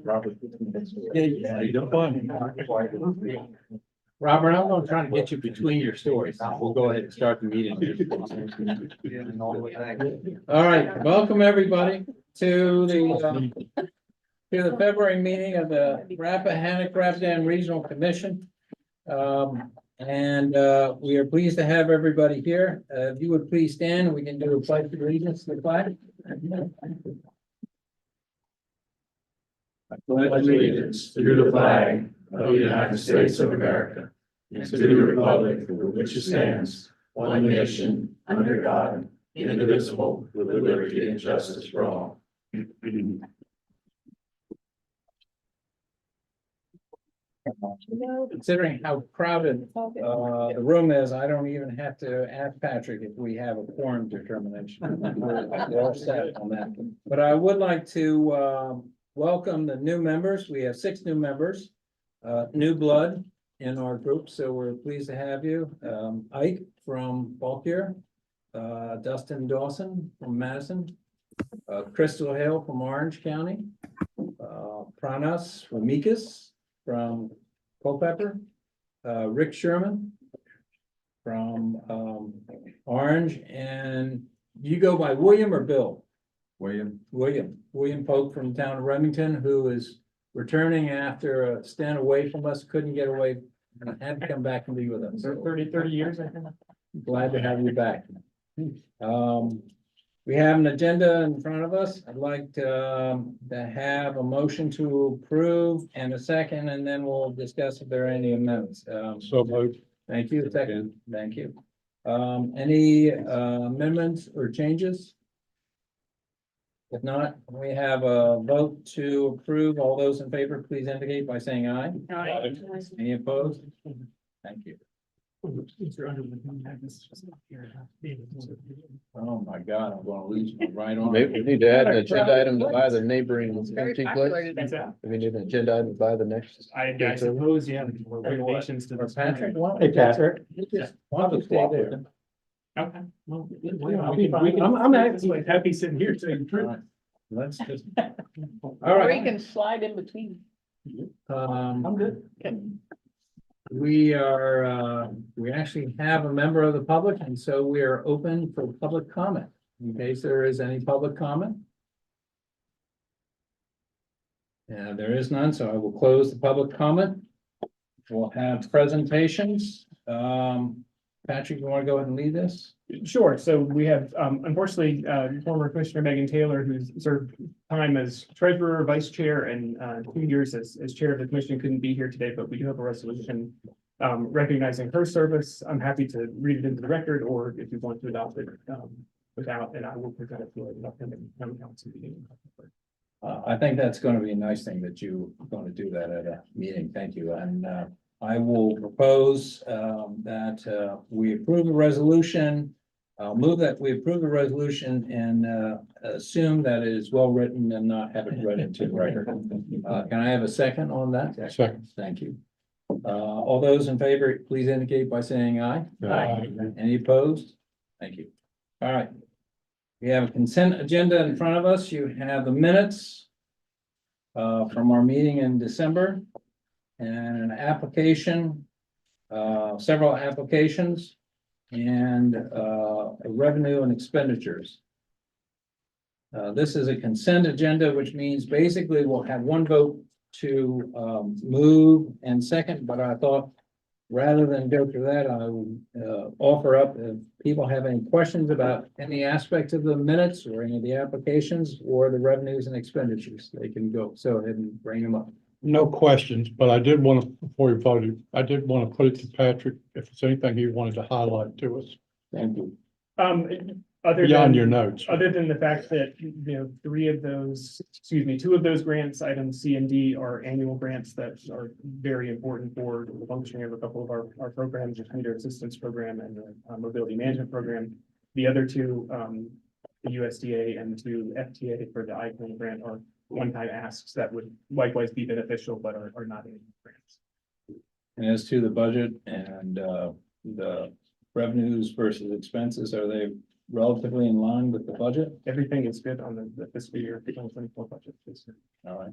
Robert. Yeah, you don't mind. Robert, I'm gonna try to get you between your stories. We'll go ahead and start the meeting. All right, welcome everybody to the February meeting of the Rappahannock-Rapidan Regional Commission. We are pleased to have everybody here. If you would please stand, we can do a pledge of allegiance to the flag. I pledge allegiance to the flag of the United States of America and to the republic for which it stands, one nation, under God, indivisible, with liberty and justice for all. Considering how crowded the room is, I don't even have to ask Patrick if we have a quorum determination. We're all set on that. But I would like to welcome the new members. We have 6 new members, new blood in our group, so we're pleased to have you. Ike from Balkier, Dustin Dawson from Madison, Crystal Hale from Orange County, Pranas Ramikis from Culpeper, Rick Sherman from Orange, and you go by William or Bill? William Polk from the town of Remington, who is returning after a stint away from us, couldn't get away and had to come back and be with us. 30 years, I think. Glad to have you back. We have an agenda in front of us. I'd like to have a motion to approve and a second, and then we'll discuss if there are any amendments. So moved. Thank you. Second. Thank you. Any amendments or changes? If not, we have a vote to approve. All those in favor, please indicate by saying aye. Aye. Any opposed? Thank you. Oh my God, I'm gonna lose my right arm. Maybe we need to add an agenda item to buy the neighboring empty place. We need an agenda item to buy the next. I suppose, yeah, renovations to Or the. Patrick? Hey, Patrick. Why don't you stay there? Okay. Well, I'm actually happy sitting here saying the truth. Let's just. All Or you right. can slide in between. I'm good. We actually have a member of the public, and so we are open for public comment, in case there is any public comment. And there is none, so I will close the public comment. We'll have presentations. Patrick, you want to go ahead and lead this? Sure. So we have, unfortunately, former Commissioner Megan Taylor, who's served time as treasurer, vice chair, and 2 years as chair of the commission, couldn't be here today, but we do have a resolution recognizing her service. I'm happy to read it into the record, or if you want to adopt it without, and I will present it to an upcoming county council meeting. I think that's going to be a nice thing that you're going to do that at a meeting. Thank you. And I will propose that we approve the resolution. I'll move that we approve the resolution and assume that it is well written and not have it read into the record. Can I have a second on that? Second. Thank you. All those in favor, please indicate by saying aye. Aye. Any opposed? Thank you. All right. We have a consent agenda in front of us. You have the minutes from our meeting in December and an application, several applications, and revenue and expenditures. This is a consent agenda, which means basically we'll have one vote to move and second, but I thought rather than go through that, I will offer up if people have any questions about any aspect of the minutes or any of the applications or the revenues and expenditures, they can go ahead and bring them up. No questions, but I did want to, before you voted, I did want to put it to Patrick, if there's anything he wanted to highlight to us Thank you. beyond your notes. Other than the fact that, two of those grants, items C and D, are annual grants that are very important for the functioning of a couple of our programs, the Commuter Assistance Program and the Mobility Management Program. The other two, the USDA and the 2 FTA for the ICON grant, are one-time asks that would likewise be beneficial, but are not in grants. And as to the budget and the revenues versus expenses, are they relatively in line with the budget? Everything is good on the fiscal year 2024 budget. All right.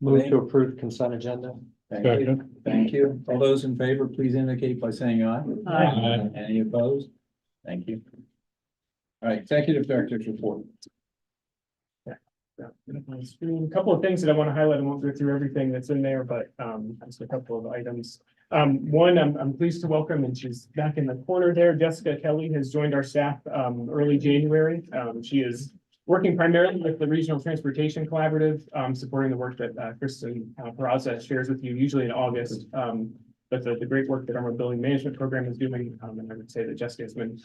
Move to approve consent agenda. Thank you. Second. Thank you. All those in favor, please indicate by saying aye. Aye. Any opposed? Thank you. All right, Executive Director's report. A couple of things that I want to highlight. I won't go through everything that's in there, but just a couple of items. One, I'm pleased to welcome, and she's back in the corner there. Jessica Kelly has joined our staff early January. She is working primarily with the Regional Transportation Collaborative, supporting the work that Kristen Peraza shares with you, usually in August. But the great work that our mobility management program is doing, and I would say that Jessica has been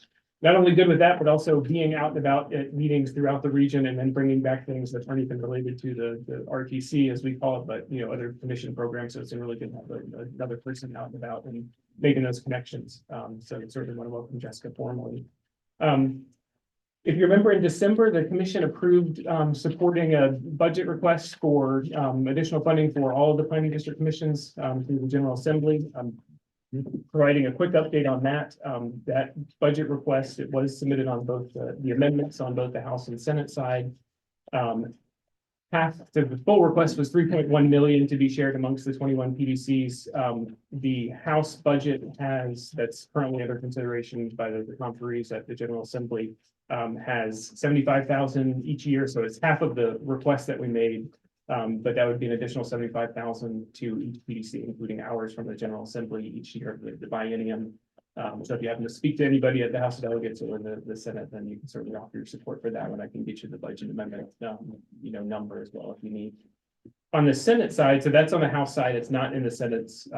not only good with that, but also being out and about at meetings throughout the region and then bringing back things that aren't even related to the RTC, as we call it, but, other commission programs. So it's really good to have another person out and about and making those connections. So certainly want to welcome Jessica formally. If you remember, in December, the commission approved supporting a budget request for additional funding for all of the planning district commissions through the General Assembly. Providing a quick update on that. That budget request, it was submitted on both the amendments on both the House and Senate side. Half the full request was 3.1 million to be shared amongst the 21 PDCs. The House budget that's currently under consideration by the conferees at the General Assembly has 75,000 each year, so it's half of the request that we made. But that would be an additional 75,000 to each PDC, including hours from the General Assembly each year of the biennium. So if you happen to speak to anybody at the House of Delegates or the Senate, then you can certainly offer your support for that one. I can get you the budget amendment, number as well if you need. On the Senate side, so that's on the House side, it's not in the Senate's,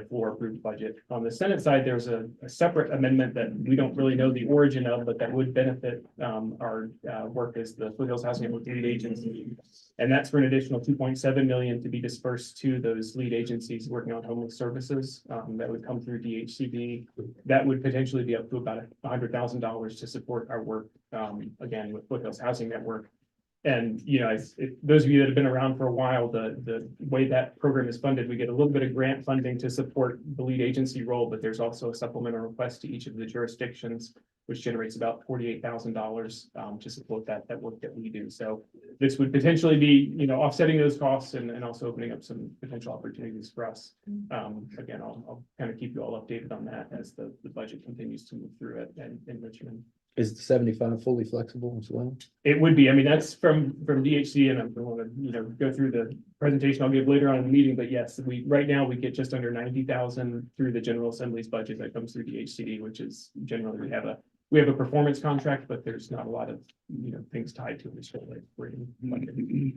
floor approved budget. On the Senate side, there's a separate amendment that we don't really know the origin of, but that would benefit our work as the Foothills Housing and Lead Agency. And that's for an additional 2.7 million to be dispersed to those lead agencies working on homeless services. That would come through DHCD. That would potentially be up to about $100,000 to support our work, again, with Foothills Housing Network. And, those of you that have been around for a while, the way that program is funded, we get a little bit of grant funding to support the lead agency role, but there's also a supplemental request to each of the jurisdictions, which generates about $48,000 to support that work that we do. So this would potentially be, offsetting those costs and also opening up some potential opportunities for us. Again, I'll kind of keep you all updated on that as the budget continues to move through it in Richmond. Is the 75 fully flexible as well? It would be. I mean, that's from DHC, and I'm going to, go through the presentation I'll give later on in the meeting. But yes, right now we get just under 90,000 through the General Assembly's budget that comes through DHCD, which is generally we have a performance contract, but there's not a lot of things tied to it. It's really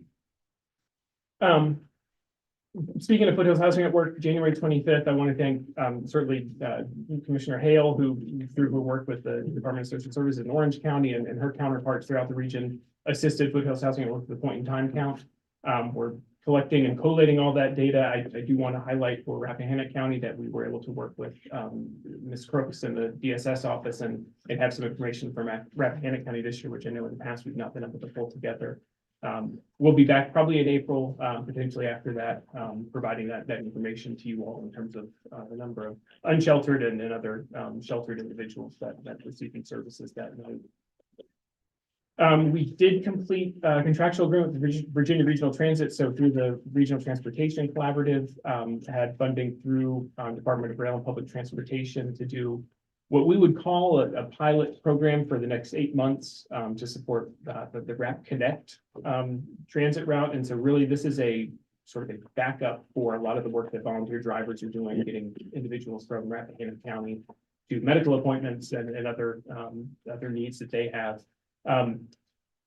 speaking of Foothills Housing at Work, January 25th, I want to thank certainly Commissioner Hale, who through her work with the Department of Social Services in Orange County and her counterparts throughout the region, assisted Foothills Housing at Work with the point in time count. We're collecting and collating all that data. I do want to highlight for Rappahannock County that we were able to work with Ms. Crooks in the DSS office and have some information from Rappahannock County this year, which I know in the past we've not been able to pull together. We'll be back probably in April, potentially after that, providing that information to you all in terms of the number of unsheltered and other sheltered individuals that receiving services that night. We did complete a contractual agreement with Virginia Regional Transit. So through the Regional Transportation Collaborative, had funding through Department of Rail and Public Transportation to do what we would call a pilot program for the next 8 months to support the Rap Connect transit route. And so really this is a sort of a backup for a lot of the work that volunteer drivers are doing, getting individuals from Rappahannock County to medical appointments and other needs that they have.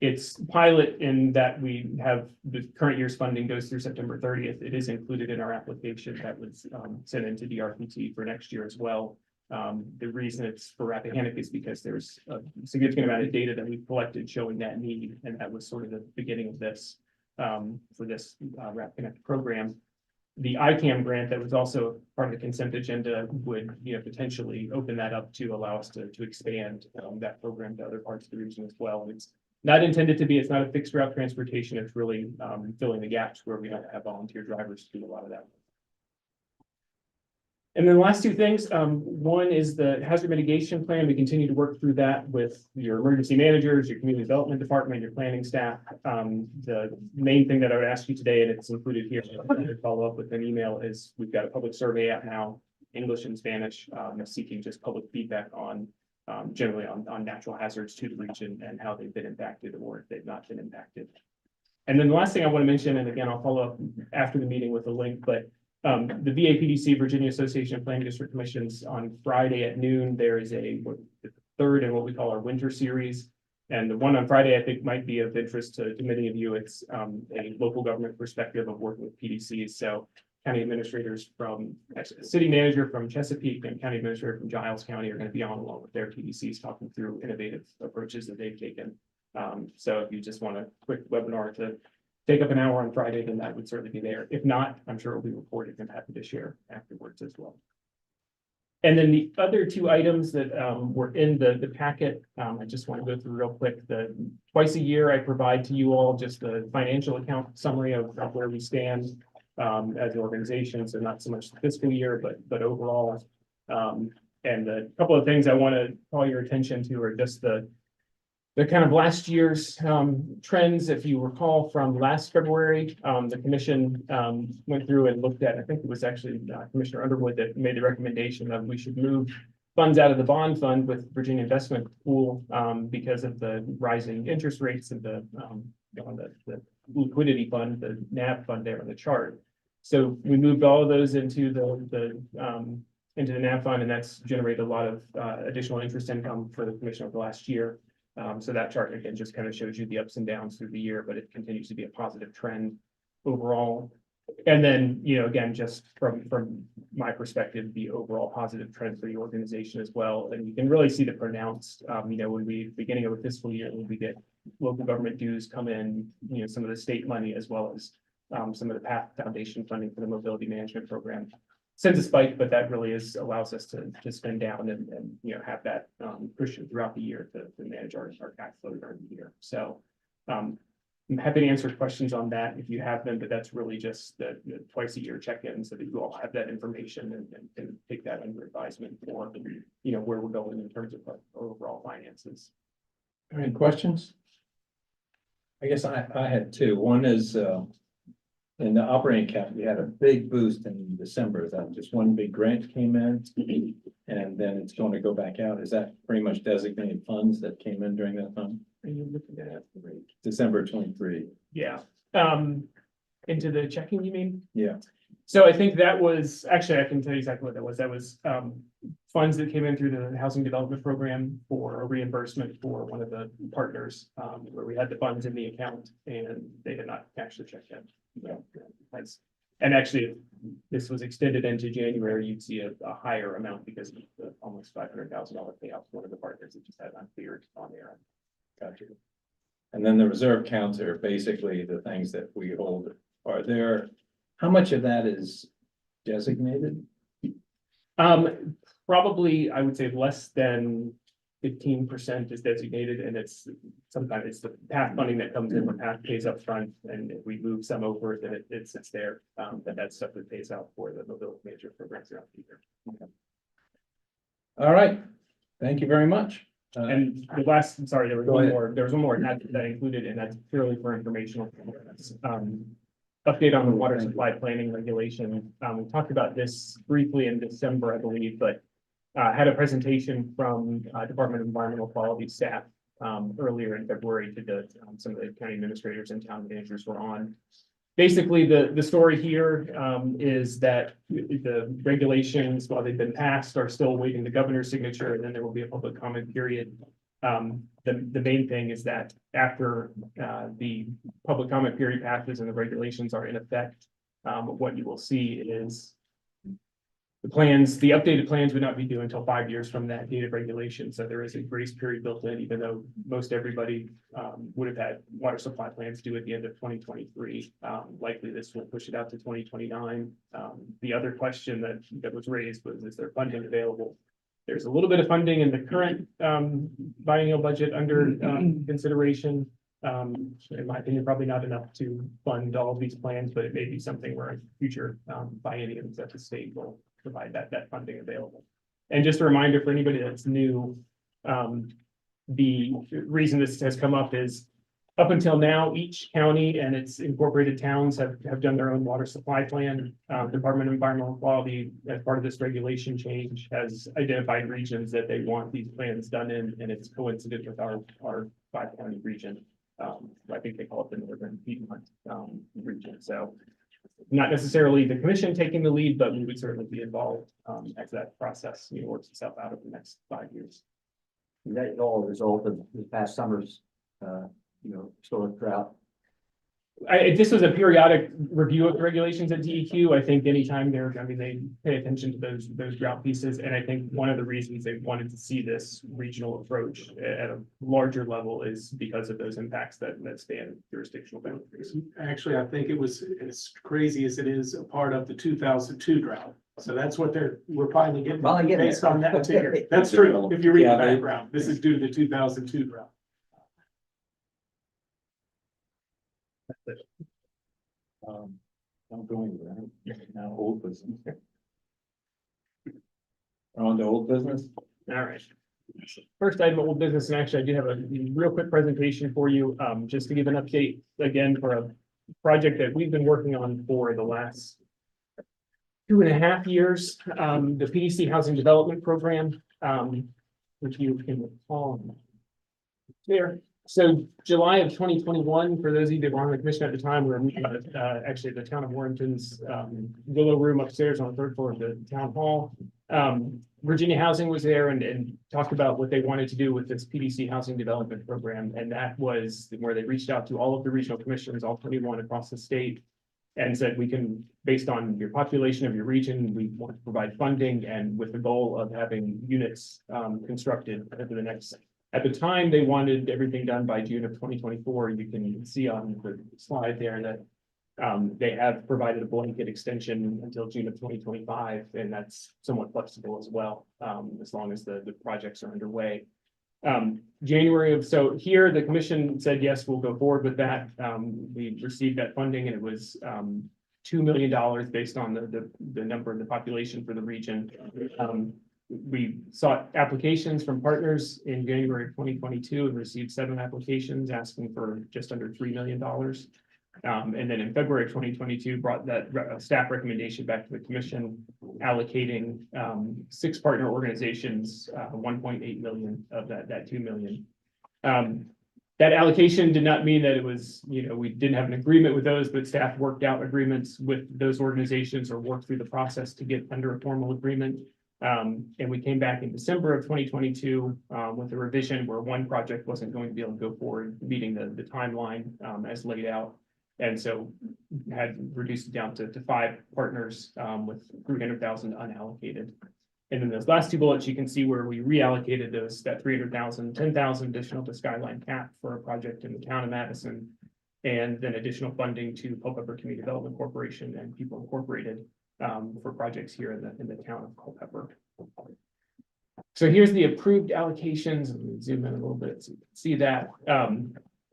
It's pilot in that we have the current year's funding goes through September 30th. It is included in our application that was sent into DRPT for next year as well. The reason it's for Rappahannock is because there's a significant amount of data that we've collected showing that need, and that was sort of the beginning of this for this Rap Connect program. The ICAM grant that was also part of the consent agenda would potentially open that up to allow us to expand that program to other parts of the region as well. And it's not intended to be, it's not a fixed route transportation. It's really filling the gaps where we don't have volunteer drivers to do a lot of that. And then the last two things, one is the hazard mitigation plan. We continue to work through that with your emergency managers, your community development department, your planning staff. The main thing that I would ask you today, and it's included here, to follow up with an email, is we've got a public survey out now, English and Spanish, seeking just public feedback on generally on natural hazards to the region and how they've been impacted or if they've not been impacted. And then the last thing I want to mention, and again, I'll follow up after the meeting with a link, but the VAPDC, Virginia Association of Planning District Commissions, on Friday at noon, there is the third in what we call our winter series. And the one on Friday, I think, might be of interest to many of you. It's a local government perspective of working with PDCs. So county administrators city manager from Chesapeake and county administrator from Giles County are going to be on along with their PDCs talking through innovative approaches that they've taken. So if you just want a quick webinar to take up an hour on Friday, then that would certainly be there. If not, I'm sure it'll be recorded and happy to share afterwards as well. And then the other two items that were in the packet, I just want to go through real quick. Twice a year, I provide to you all just the financial account summary of where we stand as an organization. So not so much the fiscal year, but overall. And a couple of things I want to call your attention to are just the kind of last year's trends. If you recall from last February, the commission went through and looked at, I think it was actually Commissioner Underwood that made the recommendation that we should move funds out of the bond fund with Virginia Investment Pool because of the rising interest rates and the liquidity fund, the NAV fund there on the chart. So we moved all of those into the NAV fund, and that's generated a lot of additional interest income for the commission over the last year. So that chart again just kind of shows you the ups and downs through the year, but it continues to be a positive trend overall. And then, again, just from my perspective, the overall positive trend for the organization as well. And you can really see the pronounced, when we beginning of a fiscal year, when we get local government dues come in, some of the state money as well as some of the PATH Foundation funding for the mobility management program. Since a spike, but that really allows us to spend down and have that cushion throughout the year to manage our cash flow during the year. So I'm happy to answer questions on that if you have them, but that's really just the twice a year check-in so that you all have that information and take that under advisement for where we're going in terms of our overall finances. Any questions? I guess I had two. One is in the operating account, we had a big boost in December. That just one big grant came in, and then it's going to go back out. Is that pretty much designated funds that came in during that time? Are you looking at December 23. Yeah. Into the checking, you mean? Yeah. So I think that was, actually, I can tell you exactly what that was. That was funds that came in through the housing development program for a reimbursement for one of the partners where we had the funds in the account and they did not cash the check yet. And actually, if this was extended into January, you'd see a higher amount because of the almost $500,000 payout to one of the partners that just had uncleared on there. Gotcha. And then the reserve counts are basically the things that we hold. Are there, how much of that is designated? Probably, I would say less than 15% is designated, and sometimes it's the PATH funding that comes in when PATH pays up front, and if we move some over, then it sits there. But that's stuff that pays out for the mobility major programs throughout the year. Okay. All right. Thank you very much. And the last, I'm sorry, there was Go one ahead. more. There was one more that included, and that's purely for informational. Update on the water supply planning regulation. We talked about this briefly in December, I believe, but had a presentation from Department of Environmental Quality staff earlier in February to some of the county administrators and town managers were on. Basically, the story here is that the regulations, while they've been passed, are still awaiting the governor's signature, and then there will be a public comment period. The main thing is that after the public comment period passes and the regulations are in effect, what you will see is the updated plans would not be due until 5 years from that date of regulation. So there is a grace period built in, even though most everybody would have had water supply plans due at the end of 2023. Likely this will push it out to 2029. The other question that was raised was, is there funding available? There's a little bit of funding in the current biennial budget under consideration. In my opinion, probably not enough to fund all of these plans, but it may be something where in future bienniums that the state will provide that funding available. And just a reminder for anybody that's new, the reason this has come up is up until now, each county and its incorporated towns have done their own water supply plan. Department of Environmental Quality, as part of this regulation change, has identified regions that they want these plans done in, and it's coincident with our 5-county region. I think they call it the Northern Piedmont region. So not necessarily the commission taking the lead, but we would certainly be involved as that process works itself out over the next 5 years. That is all a result of this past summer's, historic drought. This was a periodic review of the regulations at DEQ. I think anytime they pay attention to those drought pieces. And I think one of the reasons they wanted to see this regional approach at a larger level is because of those impacts that span jurisdictional boundaries. Actually, I think it was as crazy as it is a part of the 2002 drought. So that's what we're finally getting based on that too. That's true. If you read the background, this is due to the 2002 drought. I'm going there. Now old business. On to old business. All right. First item of old business, and actually I do have a real quick presentation for you, just to give an update again for a project that we've been working on for the last 2.5 years. The PDC Housing Development Program, which you can recall there. So July of 2021, for those of you that were on the commission at the time, we were meeting at actually the town of Warrenton's Willow Room upstairs on the 3rd floor of the town hall. Virginia Housing was there and talked about what they wanted to do with this PDC Housing Development Program. And that was where they reached out to all of the regional commissioners, all 21 across the state, and said, we can, based on your population of your region, we want to provide funding, and with the goal of having units constructed over the next. At the time, they wanted everything done by June of 2024. You can see on the slide there that they have provided a blanket extension until June of 2025, and that's somewhat flexible as well, as long as the projects are underway. So here the commission said, yes, we'll go forward with that. We received that funding, and it was $2 million based on the number of the population for the region. We sought applications from partners in January of 2022 and received 7 applications asking for just under $3 million. And then in February of 2022, brought that staff recommendation back to the commission, allocating 6 partner organizations, 1.8 million of that $2 million. That allocation did not mean that it was, we didn't have an agreement with those, but staff worked out agreements with those organizations or worked through the process to get under a formal agreement. And we came back in December of 2022 with a revision where one project wasn't going to be able to go forward, meeting the timeline as laid out. And so had reduced it down to 5 partners with 300,000 unallocated. And then those last 2 bullets, you can see where we reallocated that 300,000, 10,000 additional to Skyline Cap for a project in the town of Madison, and then additional funding to Culpeper Community Development Corporation and People Incorporated for projects here in the town of Culpeper. So here's the approved allocations. Let me zoom in a little bit so you can see that.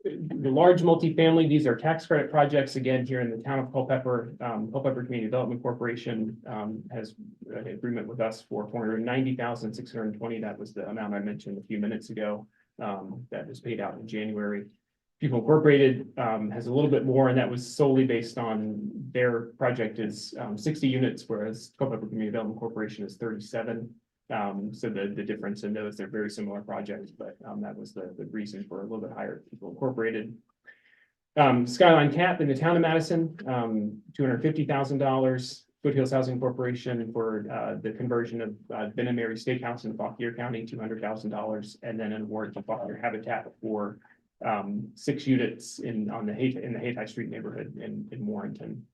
The large multifamily, these are tax credit projects, again, here in the town of Culpeper. Culpeper Community Development Corporation has an agreement with us for $490,620. That was the amount I mentioned a few minutes ago that was paid out in January. People Incorporated has a little bit more, and that was solely based on their project is 60 units, whereas Culpeper Community Development Corporation is 37. So the difference in those, they're very similar projects, but that was the reason for a little bit higher People Incorporated. Skyline Cap in the town of Madison, $250,000. Foothills Housing Corporation for the conversion of Ben and Mary Steakhouse in Fauquier County, $200,000, and then an award to Fauquier Habitat for 6 units in the Hayti Street neighborhood in Warrenton.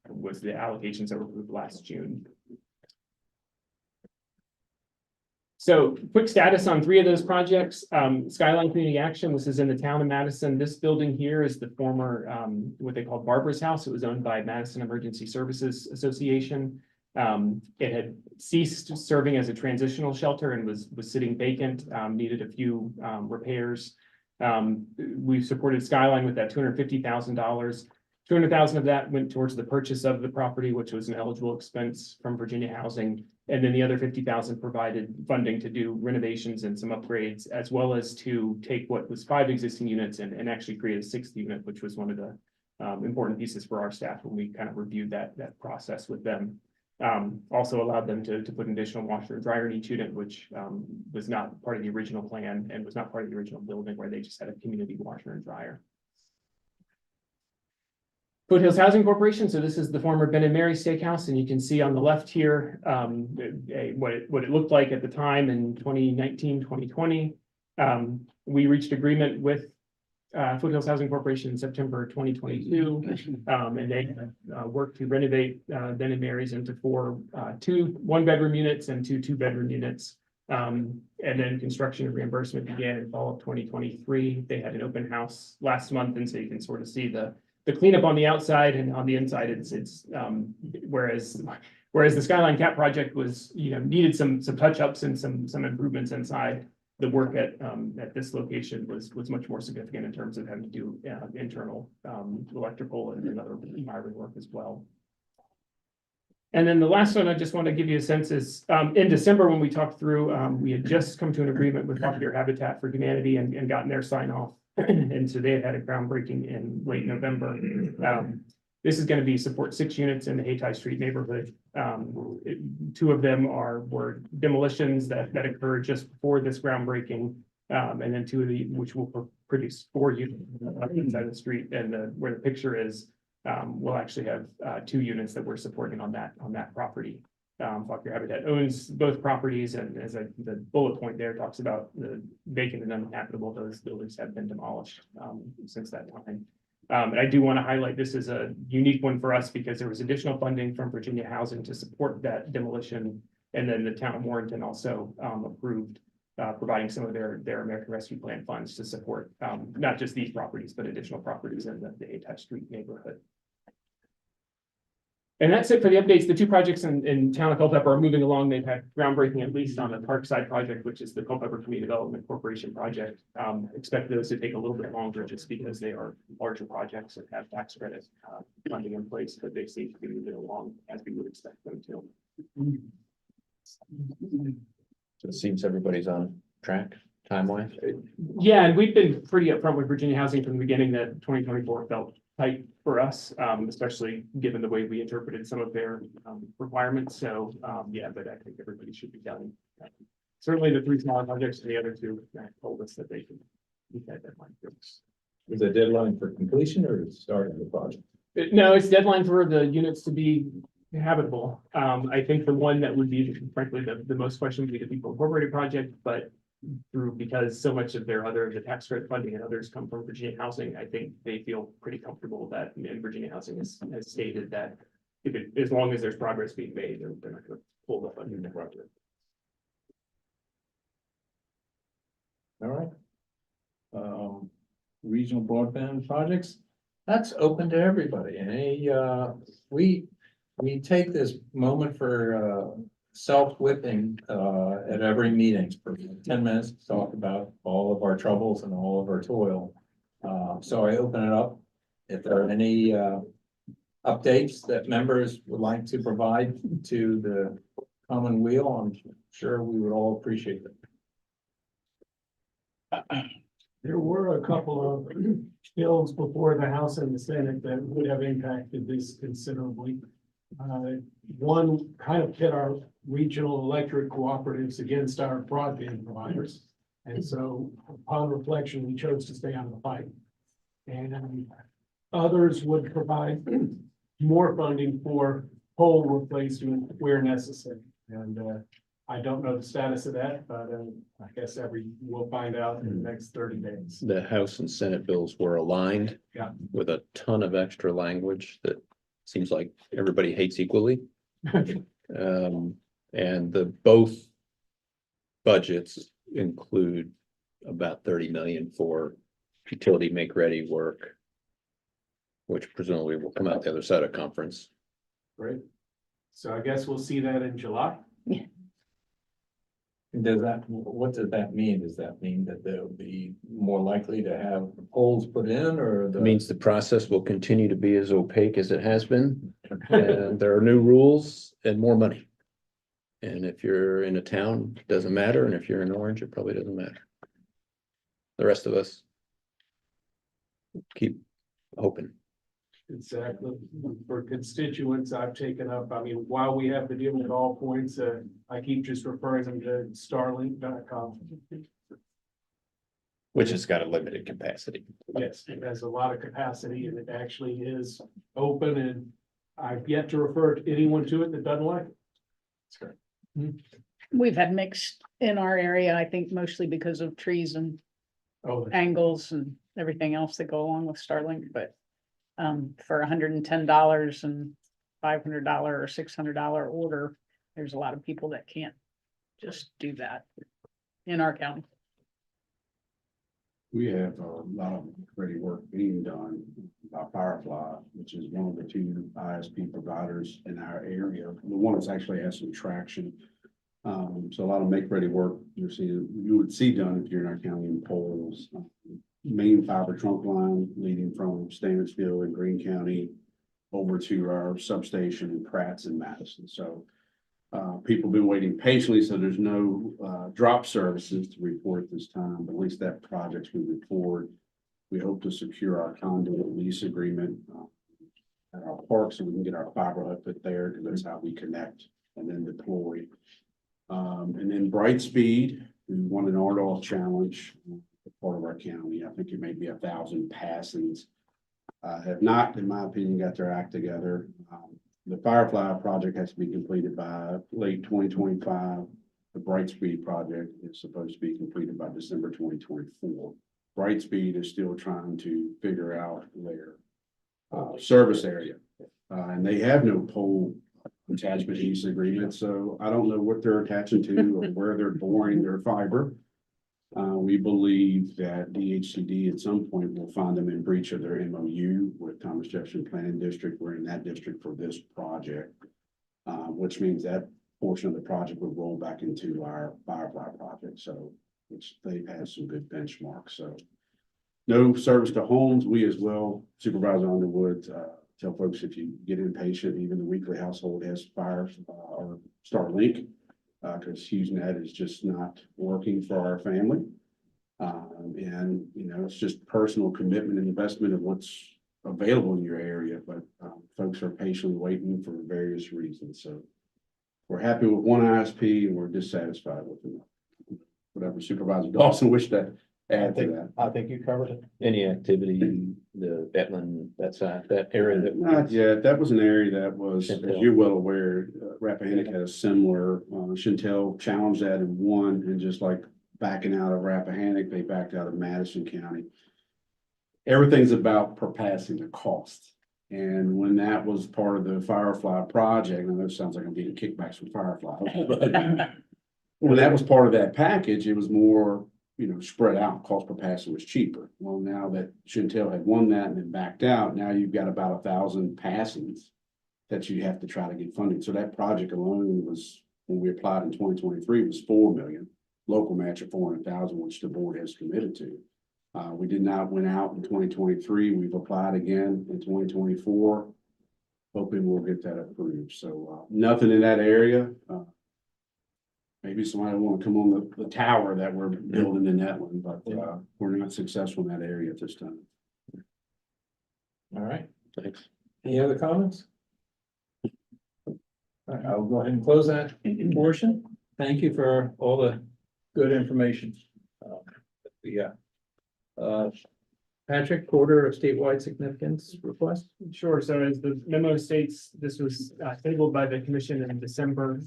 Was the allocations that were approved last June. So quick status on 3 of those projects. Skyline Community Action, this is in the town of Madison. This building here is the former, what they call Barbara's House. It was owned by Madison Emergency Services Association. It had ceased serving as a transitional shelter and was sitting vacant, needed a few repairs. We've supported Skyline with that $250,000. 200,000 of that went towards the purchase of the property, which was an eligible expense from Virginia Housing. And then the other 50,000 provided funding to do renovations and some upgrades, as well as to take what was 5 existing units and actually create a 6th unit, which was one of the important pieces for our staff when we kind of reviewed that process with them. Also allowed them to put an additional washer and dryer in each unit, which was not part of the original plan and was not part of the original building, where they just had a community washer and dryer. Foothills Housing Corporation. So this is the former Ben and Mary Steakhouse, and you can see on the left here what it looked like at the time in 2019, 2020. We reached agreement with Foothills Housing Corporation in September 2022, and they worked to renovate Ben and Mary's into 4 1-bedroom units and 2 2-bedroom units. And then construction and reimbursement began in fall of 2023. They had an open house last month, and so you can sort of see the cleanup on the outside, and on the inside, it's whereas the Skyline Cap project was, needed some touch-ups and some improvements inside. The work at this location was much more significant in terms of having to do internal electrical and other wiring work as well. And then the last one I just want to give you a sense is in December, when we talked through, we had just come to an agreement with Volunteer Habitat for Humanity and gotten their sign off. And so they had a groundbreaking in late November. This is going to support 6 units in the Hayti Street neighborhood. 2 of them were demolitions that occurred just before this groundbreaking. And then 2 of which will produce 4 units inside the street. And where the picture is, we'll actually have 2 units that we're supporting on that property. Volunteer Habitat owns both properties, and as the bullet point there talks about the vacant and uninhabitable, those buildings have been demolished since that time. And I do want to highlight this is a unique one for us because there was additional funding from Virginia Housing to support that demolition, and then the town of Warrenton also approved providing some of their American Rescue Plan funds to support not just these properties, but additional properties in the Hayti Street neighborhood. And that's it for the updates. The 2 projects in town of Culpeper are moving along. They've had groundbreaking, at least on the Parkside project, which is the Culpeper Community Development Corporation project. Expect those to take a little bit longer just because they are larger projects and have tax credit funding in place, but they seem to be moving along as we would expect them to. So it seems everybody's on track, time-wise. Yeah, and we've been pretty upfront with Virginia Housing from the beginning that 2024 felt tight for us, especially given the way we interpreted some of their requirements. So, yeah, but I think everybody should be done. Certainly the 3 smaller projects and the other 2 told us that they could meet that deadline. Is the deadline for completion or start of the project? No, it's deadline for the units to be habitable. I think the one that would be, frankly, the most question would be the People Incorporated project, but because so much of the tax credit funding and others come from Virginia Housing, I think they feel pretty comfortable that, and Virginia Housing has stated that as long as there's progress being made, they're not going to pull the funding in the project. All right. Regional broadband projects, that's open to everybody. And we take this moment for self-whipping at every meeting for 10 minutes to talk about all of our troubles and all of our toil. So I open it up. If there are any updates that members would like to provide to the Commonweal, I'm sure we would all appreciate it. There were a couple of bills before the House and the Senate that would have impacted this considerably. One kind of pit our regional electric cooperatives against our broadband providers. And so upon reflection, we chose to stay out of the fight. And others would provide more funding for pole replacement where necessary. And I don't know the status of that, but I guess we'll find out in the next 30 days. The House and Senate bills were aligned. Yeah. With a ton of extra language that seems like everybody hates equally. And both budgets include about 30 million for utility make-ready work, which presumably will come out the other side of conference. Great. So I guess we'll see that in July. Yeah. What does that mean? Does that mean that they'll be more likely to have poles put in or It means the process will continue to be as opaque as it has been. And there are new rules and more money. And if you're in a town, it doesn't matter. And if you're in Orange, it probably doesn't matter. The rest of us keep hoping. Exactly. For constituents I've taken up, I mean, while we have to deal with all points, I keep just referring them to Starlink.com. Which has got a limited capacity. Yes, it has a lot of capacity and it actually is open and I've yet to refer to anyone to it that doesn't like it. We've had mixed in our area, I think mostly because of trees and Oh, angles and everything else that go along with Starlink, but for $110 and $500 or $600 order, there's a lot of people that can't just do that in our county. We have a lot of ready work being done by Firefly, which is one of the two ISP providers in our area. The one that's actually has some traction. So a lot of make ready work you would see done if you're in our county in poles. Main fiber trunk line leading from Stanardsville and Greene County over to our substation in Pratt's and Madison. So people have been waiting patiently, so there's no drop services to report at this time, but at least that project's moving forward. We hope to secure our conduit lease agreement at our park so we can get our fiber up there because that's how we connect and then deploy. And then Brightspeed, who won an RDOF challenge, part of our county. I think it may be 1,000 passings. Have not, in my opinion, got their act together. The Firefly project has to be completed by late 2025. The Brightspeed project is supposed to be completed by December 2024. Brightspeed is still trying to figure out their service area. And they have no pole attachment lease agreement, so I don't know what they're attaching to or where they're boring their fiber. We believe that DHCD at some point will find them in breach of their MOU with Thomas Jefferson Planning District. We're in that district for this project, which means that portion of the project would roll back into our Firefly project. So, which they've had some good benchmarks. So, no service to homes. We as well, Supervisor Underwood, tell folks if you get impatient, even the weekly household has fire or Starlink. Because HughesNet is just not working for our family. And, you know, it's just personal commitment and investment of what's available in your area, but folks are patiently waiting for various reasons. So we're happy with one ISP and we're dissatisfied with them. Whatever Supervisor Dawson wished to add to that. I think you covered it. Any activity, the Etland, that side, that area that. Not yet. That was an area that was, as Chantel. you're well aware, Rappahannock had a similar, Chantel challenged that and won, and just like backing out of Rappahannock, they backed out of Madison County. Everything's about per passing the cost. And when that was part of the Firefly project, I know it sounds like I'm getting kickbacks from Firefly, but when that was part of that package, it was more, you know, spread out, cost per passing was cheaper. Well, now that Chantel had won that and then backed out, now you've got about 1,000 passings that you have to try to get funding. So that project alone was, when we applied in 2023, was 4 million, local match of 400,000, which the board has committed to. We did not win out in 2023. We've applied again in 2024, hoping we'll get that approved. So nothing in that area. Maybe somebody will want to come on the tower that we're building in that one, but we're not successful in that area at this time. All right, Thanks. any other comments? All right, I'll go ahead and close that portion. Thank you for all the good information. Yeah. Patrick, quarter of statewide significance request? Sure. So as the memo states, this was tabled by the commission in December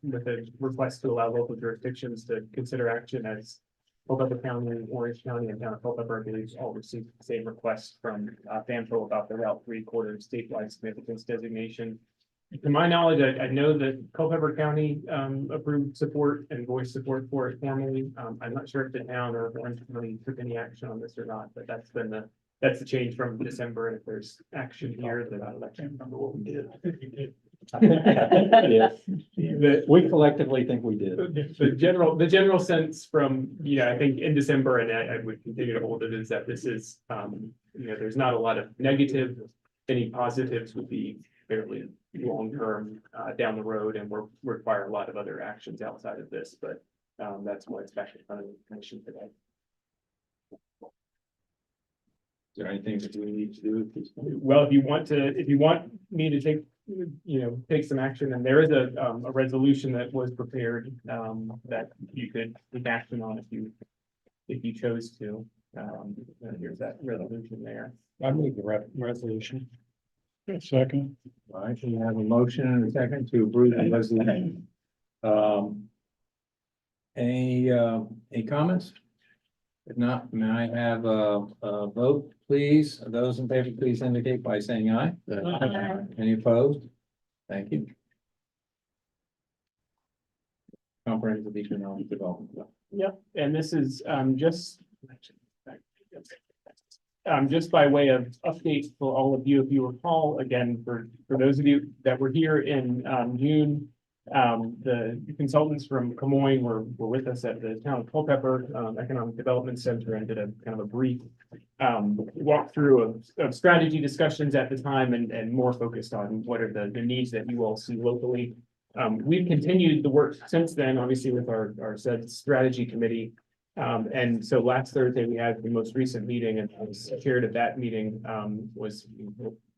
with a request to allow local jurisdictions to consider action as Culpeper County, Orange County, and Town of Culpeper all received the same request from FAMPO about the Route 3 quarter statewide significance designation. To my knowledge, I know that Culpeper County approved support and voiced support for it formally. I'm not sure if the town or Orange County took any action on this or not, but that's the change from December. And if there's action here, then I can't remember what we did. I think we did. We collectively think we did. The general sense from, I think in December, and I would continue to hold it, is that this is, there's not a lot of negative. Any positives would be fairly long-term, down the road and will require a lot of other actions outside of this, but, that's what's back in front of the commission today. Is there anything that we need to do with this? Well, if you want me to take some action, and there is a resolution that was prepared, that you could take action on if you chose to. Here's that resolution there. I move the resolution. Second. All right, so you have a motion and a second to approve the resolution. Any comments? If not, may I have a vote, please? Those in favor, please indicate by saying aye. Aye. Any opposed? Thank you. Comprehensive economic development. Yep, and this is just by way of update for all of you, if you recall, again, for those of you that were here in June, the consultants from Camoin were with us at the town of Culpeper Economic Development Center and did a kind of a brief walkthrough of strategy discussions at the time, and more focused on what are the needs that you all see locally. We've continued the work since then, obviously with our said strategy committee. And so last Thursday, we had the most recent meeting, and I was chaired at that meeting, was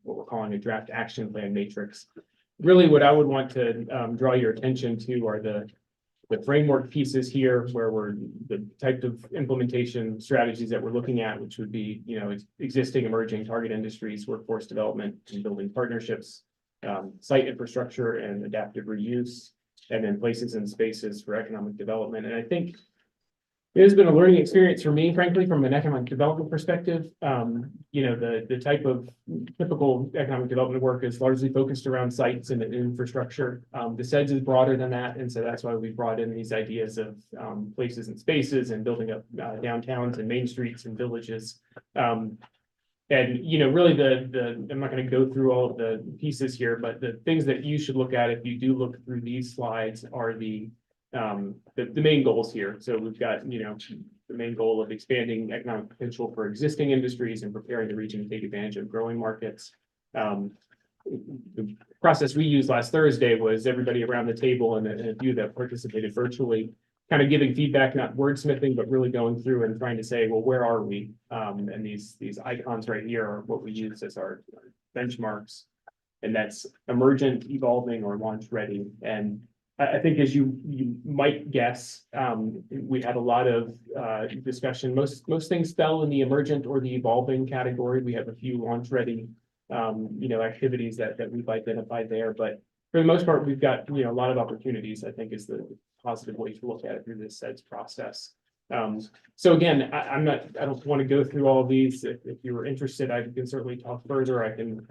what we're calling a draft action plan matrix. Really, what I would want to draw your attention to are the framework pieces here, where we're the type of implementation strategies that we're looking at, which would be, existing emerging target industries, workforce development, and building partnerships, site infrastructure and adaptive reuse, and then places and spaces for economic development. And I think it has been a learning experience for me, frankly, from an economic development perspective. The type of typical economic development work is largely focused around sites and infrastructure. The SEDS is broader than that, and so that's why we brought in these ideas of places and spaces and building up downtowns and main streets and villages. And really I'm not going to go through all of the pieces here, but the things that you should look at if you do look through these slides are the main goals here. So we've got, the main goal of expanding economic potential for existing industries and preparing the region to take advantage of growing markets. The process we used last Thursday was everybody around the table and a few that participated virtually, kind of giving feedback, not wordsmithing, but really going through and trying to say, well, where are we? And these icons right here are what we use as our benchmarks. And that's emergent, evolving, or launch ready. And I think, as you might guess, we had a lot of discussion. Most things fell in the emergent or the evolving category. We have a few launch ready, activities that we've identified there. But for the most part, we've got a lot of opportunities, I think, is the positive way to look at it through this SEDS process. So again, I don't want to go through all of these. If you were interested, I can certainly talk further. I can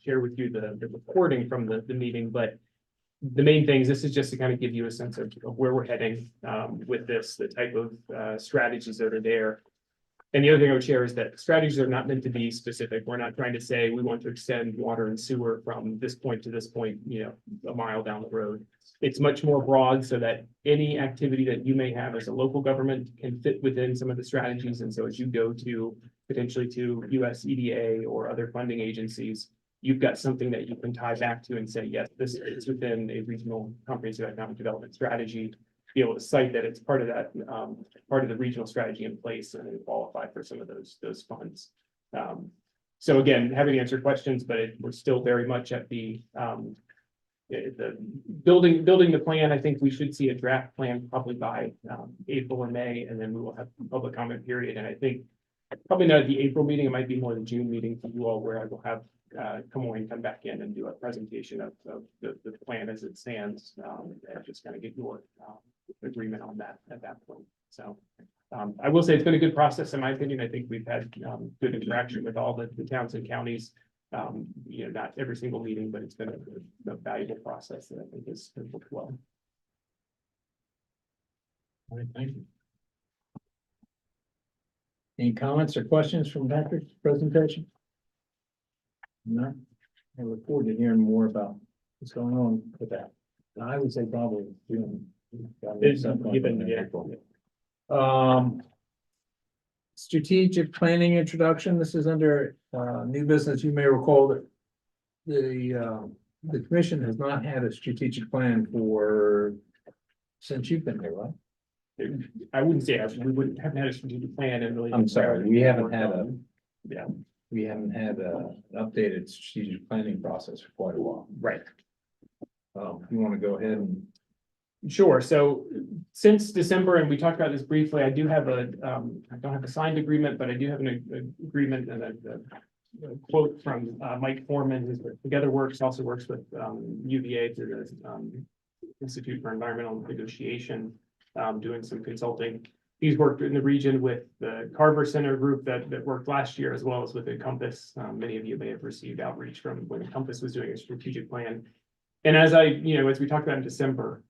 share with you the recording from the meeting, but the main things, this is just to kind of give you a sense of where we're heading with this, the type of strategies that are there. And the other thing I would share is that strategies are not meant to be specific. We're not trying to say we want to extend water and sewer from this point to this point, a mile down the road. It's much more broad, so that any activity that you may have as a local government can fit within some of the strategies. And so as you go to potentially to US EDA or other funding agencies, you've got something that you can tie back to and say, yes, this is within a regional comprehensive economic development strategy, be able to cite that it's part of that, part of the regional strategy in place, and then qualify for some of those funds. So again, happy to answer questions, but we're still very much at the building the plan. I think we should see a draft plan probably by April or May, and then we will have a public comment period. And I think probably not at the April meeting, it might be more the June meeting for you all, where I will have come back in and do a presentation of the plan as it stands, and just kind of get your agreement on that at that point. So I will say it's been a good process, in my opinion. I think we've had good interaction with all the towns and counties. Not every single meeting, but it's been a valuable process that I think has worked well. All right, thank you. Any comments or questions from Patrick's presentation? No, I look forward to hearing more about What's going on with that? I would say probably June. It's given, yeah. Strategic planning introduction, this is under, new business, you may recall that the commission has not had a strategic plan since you've been here, right? I wouldn't say, we wouldn't have had a strategic plan and really. I'm sorry, we haven't had a, Yeah, we haven't had an updated strategic planning process for quite a while. right. You want to go ahead and, Sure. So since December, and we talked about this briefly, I do have I don't have a signed agreement, but I do have an agreement and a quote from Mike Foreman, who's with Together Works, also works with UVA through the Institute for Environmental Negotiation, doing some consulting. He's worked in the region with the Carver Center group that worked last year, as well as with Encompass. Many of you may have received outreach from when Encompass was doing a strategic plan. And as we talked about in December,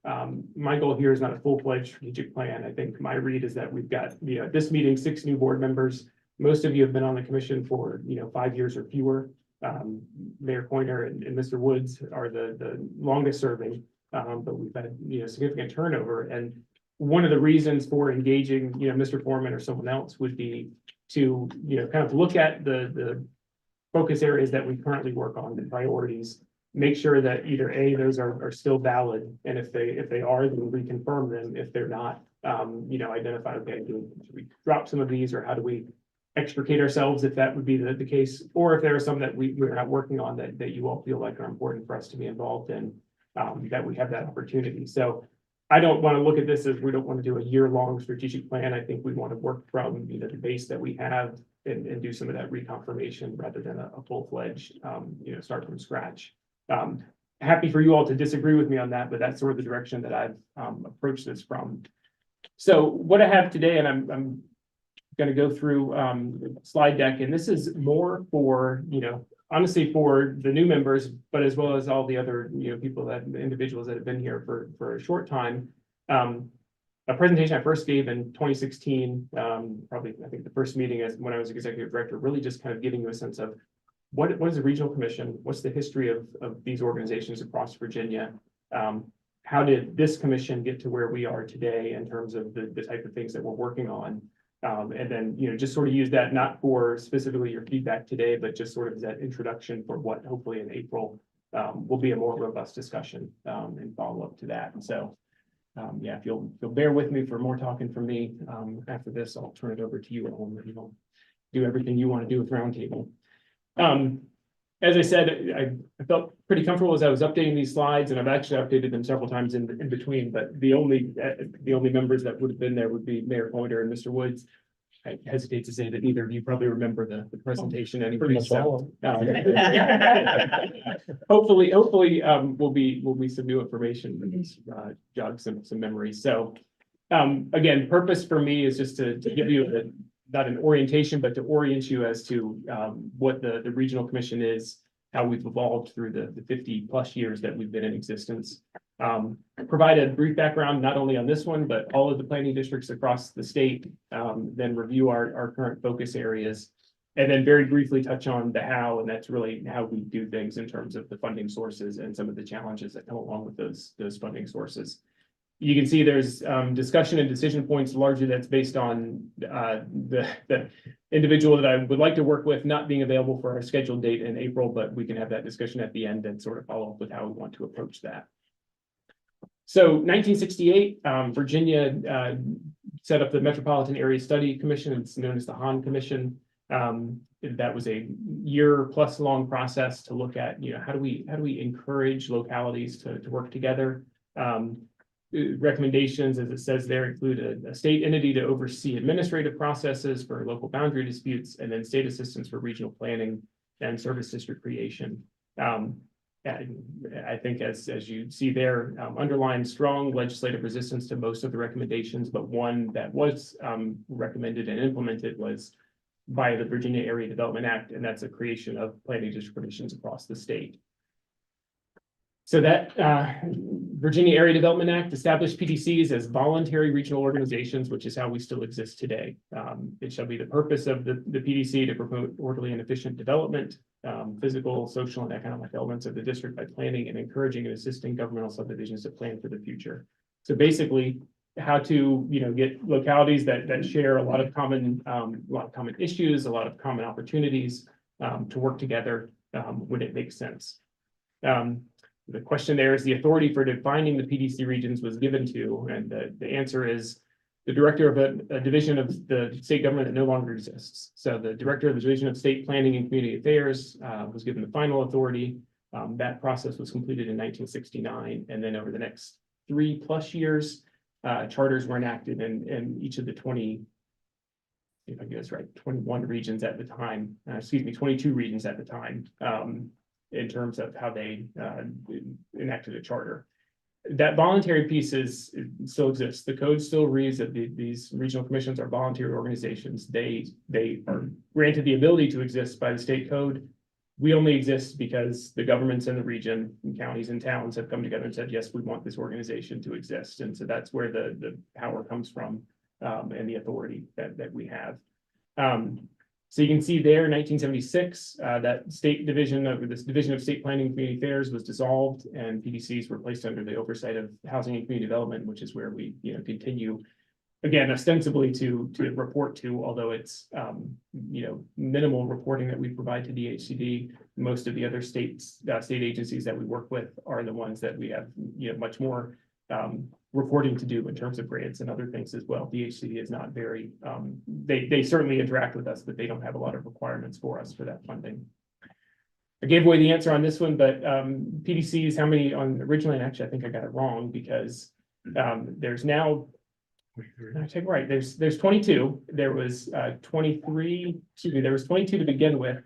my goal here is not a full-fledged strategic plan. I think my read is that we've got, this meeting, 6 new board members. Most of you have been on the commission for, 5 years or fewer. Mayor Pointer and Mr. Woods are the longest serving, but we've had, significant turnover. And one of the reasons for engaging, Mr. Foreman or someone else would be to, kind of look at the focus areas that we currently work on, the priorities. Make sure that either A, those are still valid, and if they are, then reconfirm them. If they're not, identify, okay, should we drop some of these, or how do we extricate ourselves if that would be the case, or if there are some that we're not working on that you all feel like are important for us to be involved in, that we have that opportunity. So I don't want to look at this as we don't want to do a year-long strategic plan. I think we want to work from the base that we have and do some of that reconfirmation rather than a full-fledged, start from scratch. Happy for you all to disagree with me on that, but that's sort of the direction that I've approached this from. So what I have today, and I'm going to go through the slide deck, and this is more for, honestly for the new members, but as well as all the other, individuals that have been here for a short time. A presentation I first gave in 2016, probably, I think the first meeting when I was executive director, really just kind of giving you a sense of what is a regional commission? What's the history of these organizations across Virginia? How did this commission get to where we are today in terms of the type of things that we're working on? And then, just sort of use that not for specifically your feedback today, but just sort of as that introduction for what hopefully in April will be a more robust discussion and follow up to that. And so, if you'll bear with me for more talking from me after this, I'll turn it over to you at home, and you'll do everything you want to do with Roundtable. As I said, I felt pretty comfortable as I was updating these slides, and I've actually updated them several times in between, but the only members that would have been there would be Mayor Pointer and Mr. Woods. I hesitate to say that neither of you probably remember the presentation anyway. So, hopefully, will be some new information that jog some memories. So, again, purpose for me is just to give you not an orientation, but to orient you as to what the regional commission is, how we've evolved through the 50+ years that we've been in existence. Provide a brief background, not only on this one, but all of the planning districts across the state, then review our current focus areas, and then very briefly touch on the how, and that's really how we do things in terms of the funding sources and some of the challenges that come along with those funding sources. You can see there's discussion and decision points largely that's based on the individual that I would like to work with not being available for our scheduled date in April, but we can have that discussion at the end and sort of follow up with how we want to approach that. So 1968, Virginia set up the Metropolitan Area Study Commission. It's known as the Hahn Commission. That was a year-plus long process to look at, how do we encourage localities to work together. Recommendations, as it says there, include a state entity to oversee administrative processes for local boundary disputes, and then state assistance for regional planning and service district creation. And I think as you see there, underlying strong legislative resistance to most of the recommendations, but one that was recommended and implemented was by the Virginia Area Development Act, and that's a creation of planning district commissions across the state. So that Virginia Area Development Act established PDCs as voluntary regional organizations, which is how we still exist today. It shall be the purpose of the PDC to promote orderly and efficient development, physical, social, and economic elements of the district by planning and encouraging and assisting governmental subdivisions to plan for the future. So basically, how to, get localities that share a lot of common issues, a lot of common opportunities, to work together, when it makes sense. The question there is the authority for defining the PDC regions was given to, and the answer is the director of a division of the state government that no longer exists. So the director of the Division of State Planning and Community Affairs was given the final authority. That process was completed in 1969, and then over the next 3+ years, charters were enacted in each of the if I get this right, 21 regions at the time, 22 regions at the time, in terms of how they enacted a charter. That voluntary piece still exists. The code still reads that these regional commissions are voluntary organizations. They are granted the ability to exist by the state code. We only exist because the governments in the region, and counties and towns have come together and said, yes, we want this organization to exist. And so that's where the power comes from, and the authority that we have. So you can see there, 1976, that state division of this Division of State Planning and Community Affairs was dissolved, and PDCs were placed under the oversight of Housing and Community Development, which is where we, continue, again, ostensibly to report to, although it's, minimal reporting that we provide to DHCD. Most of the other state agencies that we work with are the ones that we have, much more reporting to do in terms of grants and other things as well. DHCD is not very, they certainly interact with us, but they don't have a lot of requirements for us for that funding. I gave away the answer on this one, but PDCs, how many on originally, and actually I think I got it wrong because there's now, I take right, there's 22. There was 23, there was 22 to begin with.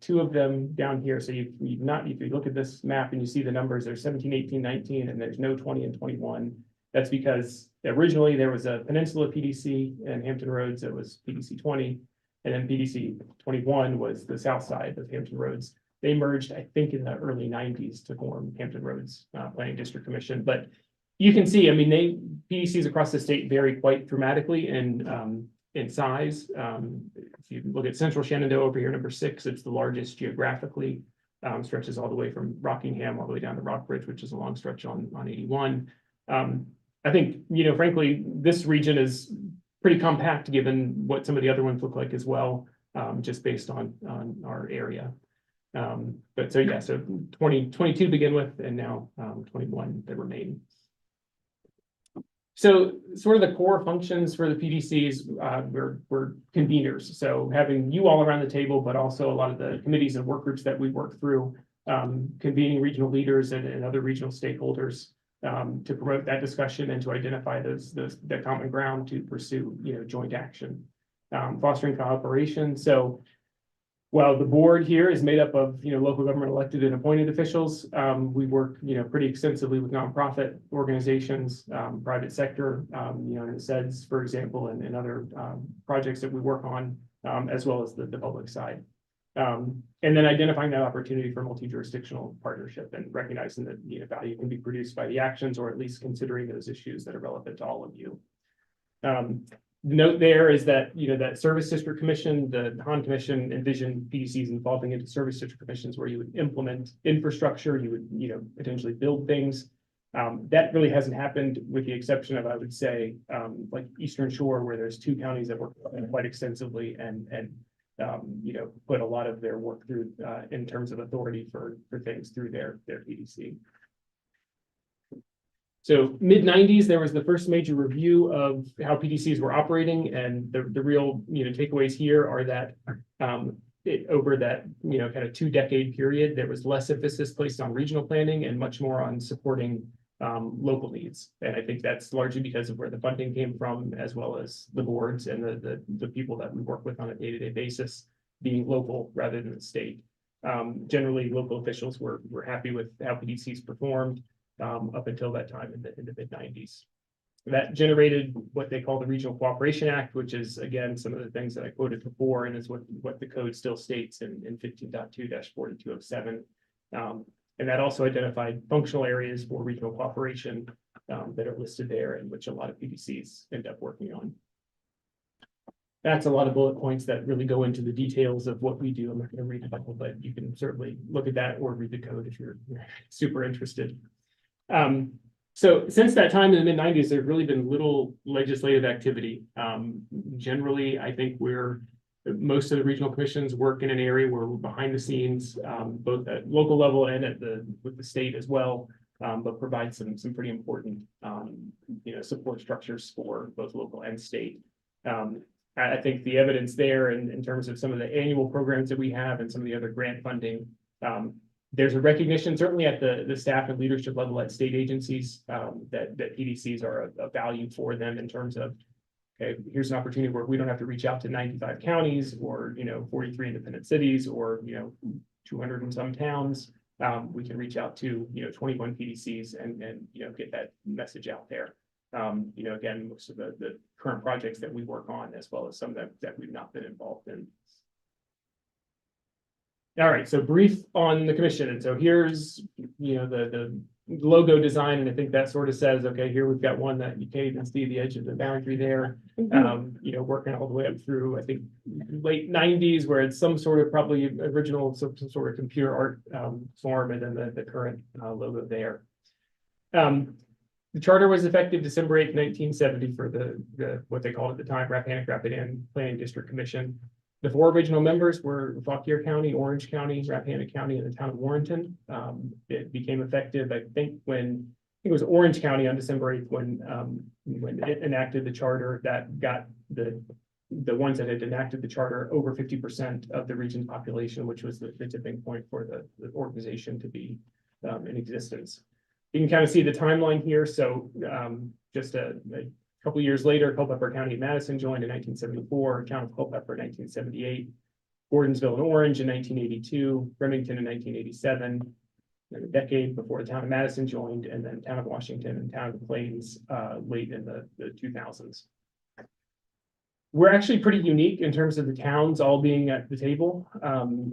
2 of them down here. So if you look at this map and you see the numbers, there's 17, 18, 19, and there's no 20 and 21. That's because originally there was a Peninsula PDC and Hampton Roads that was PDC 20, and then PDC 21 was the south side of Hampton Roads. They merged, I think, in the early 90s to form Hampton Roads Planning District Commission. But you can see, I mean, PDCs across the state vary quite dramatically in size. If you look at Central Shenandoah over here, number 6, it's the largest geographically, stretches all the way from Rockingham all the way down to Rockbridge, which is a long stretch on 81. I think, frankly, this region is pretty compact given what some of the other ones look like as well, just based on our area. But so yeah, so 22 to begin with, and now 21 that remain. So sort of the core functions for the PDCs, we're conveners. So having you all around the table, but also a lot of the committees and work groups that we work through, convening regional leaders and other regional stakeholders to promote that discussion and to identify the common ground to pursue, joint action, fostering cooperation. So while the board here is made up of, local government elected and appointed officials, we work, pretty extensively with nonprofit organizations, private sector, in the SEDS, for example, and other projects that we work on, as well as the public side. And then identifying that opportunity for multi-jurisdictional partnership and recognizing that, value can be produced by the actions, or at least considering those issues that are relevant to all of you. Note there is that, that service district commission, the HON commission envision PDCs evolving into service district commissions where you would implement infrastructure, you would, potentially build things. That really hasn't happened with the exception of, I would say, like Eastern Shore, where there's 2 counties that work quite extensively and put a lot of their work through in terms of authority for things through their PDC. So mid-90s, there was the first major review of how PDCs were operating, and the real takeaways here are that over that kind of 2-decade period, there was less emphasis placed on regional planning and much more on supporting local needs. And I think that's largely because of where the funding came from, as well as the boards and the people that we work with on a day-to-day basis being local rather than the state. Generally, local officials were happy with how PDCs performed. Up until that time in the mid-90s. That generated what they call the Regional Cooperation Act, which is, again, some of the things that I quoted before, and is what the code still states in 15.2-4207. And that also identified functional areas for regional cooperation that are listed there, and which a lot of PDCs end up working on. That's a lot of bullet points that really go into the details of what we do. I'm not going to read it all, but you can certainly look at that or read the code if you're super interested. So since that time in the mid-90s, there's really been little legislative activity. Generally, I think most of the regional commissions work in an area where we're behind the scenes, both at local level and with the state as well, but provide some pretty important support structures for both local and state. I think the evidence there in terms of some of the annual programs that we have and some of the other grant funding, there's a recognition certainly at the staff and leadership level at state agencies that PDCs are a value for them in terms of, okay, here's an opportunity where we don't have to reach out to 95 counties or 43 independent cities or 200 and some towns. We can reach out to 21 PDCs and get that message out there. Again, most of the current projects that we work on, as well as some that we've not been involved in. All right, so brief on the commission. And so here's, the logo design. And I think that sort of says, okay, here we've got one that you can't even see the edge of the boundary there. Working all the way up through, I think, late 90s, where it's some sort of probably original, some sort of computer art form, and then the current logo there. The charter was effective December 8, 1970 for the what they called at the time Rappahannock-Rapidan Planning District Commission. The 4 original members were Fauquier County, Orange County, Rappahannock County, and the town of Warrenton. It became effective, I think it was Orange County on December 8th when it enacted the charter that got the ones that had enacted the charter over 50% of the region's population, which was the tipping point for the organization to be in existence. You can kind of see the timeline here. So just a couple years later, Culpeper County and Madison joined in 1974, town of Culpeper in 1978, Gordonsville and Orange in 1982, Remington in 1987, and a decade before the town of Madison joined, and then town of Washington and town of the Plains late in the 2000s. We're actually pretty unique in terms of the towns all being at the table,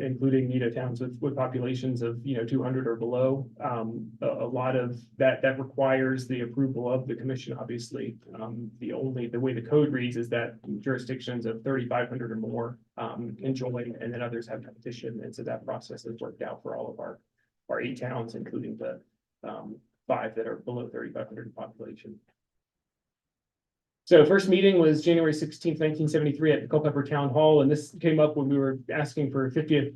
including towns with populations of 200 or below. A lot of that requires the approval of the commission. Obviously, the way the code reads is that jurisdictions of 3,500 or more can join, and then others have to petition. And so that process has worked out for all of our 8 towns, including the 5 that are below 3,500 in population. So first meeting was January 16th, 1973 at the Culpeper Town Hall. And this came up when we were asking for 50th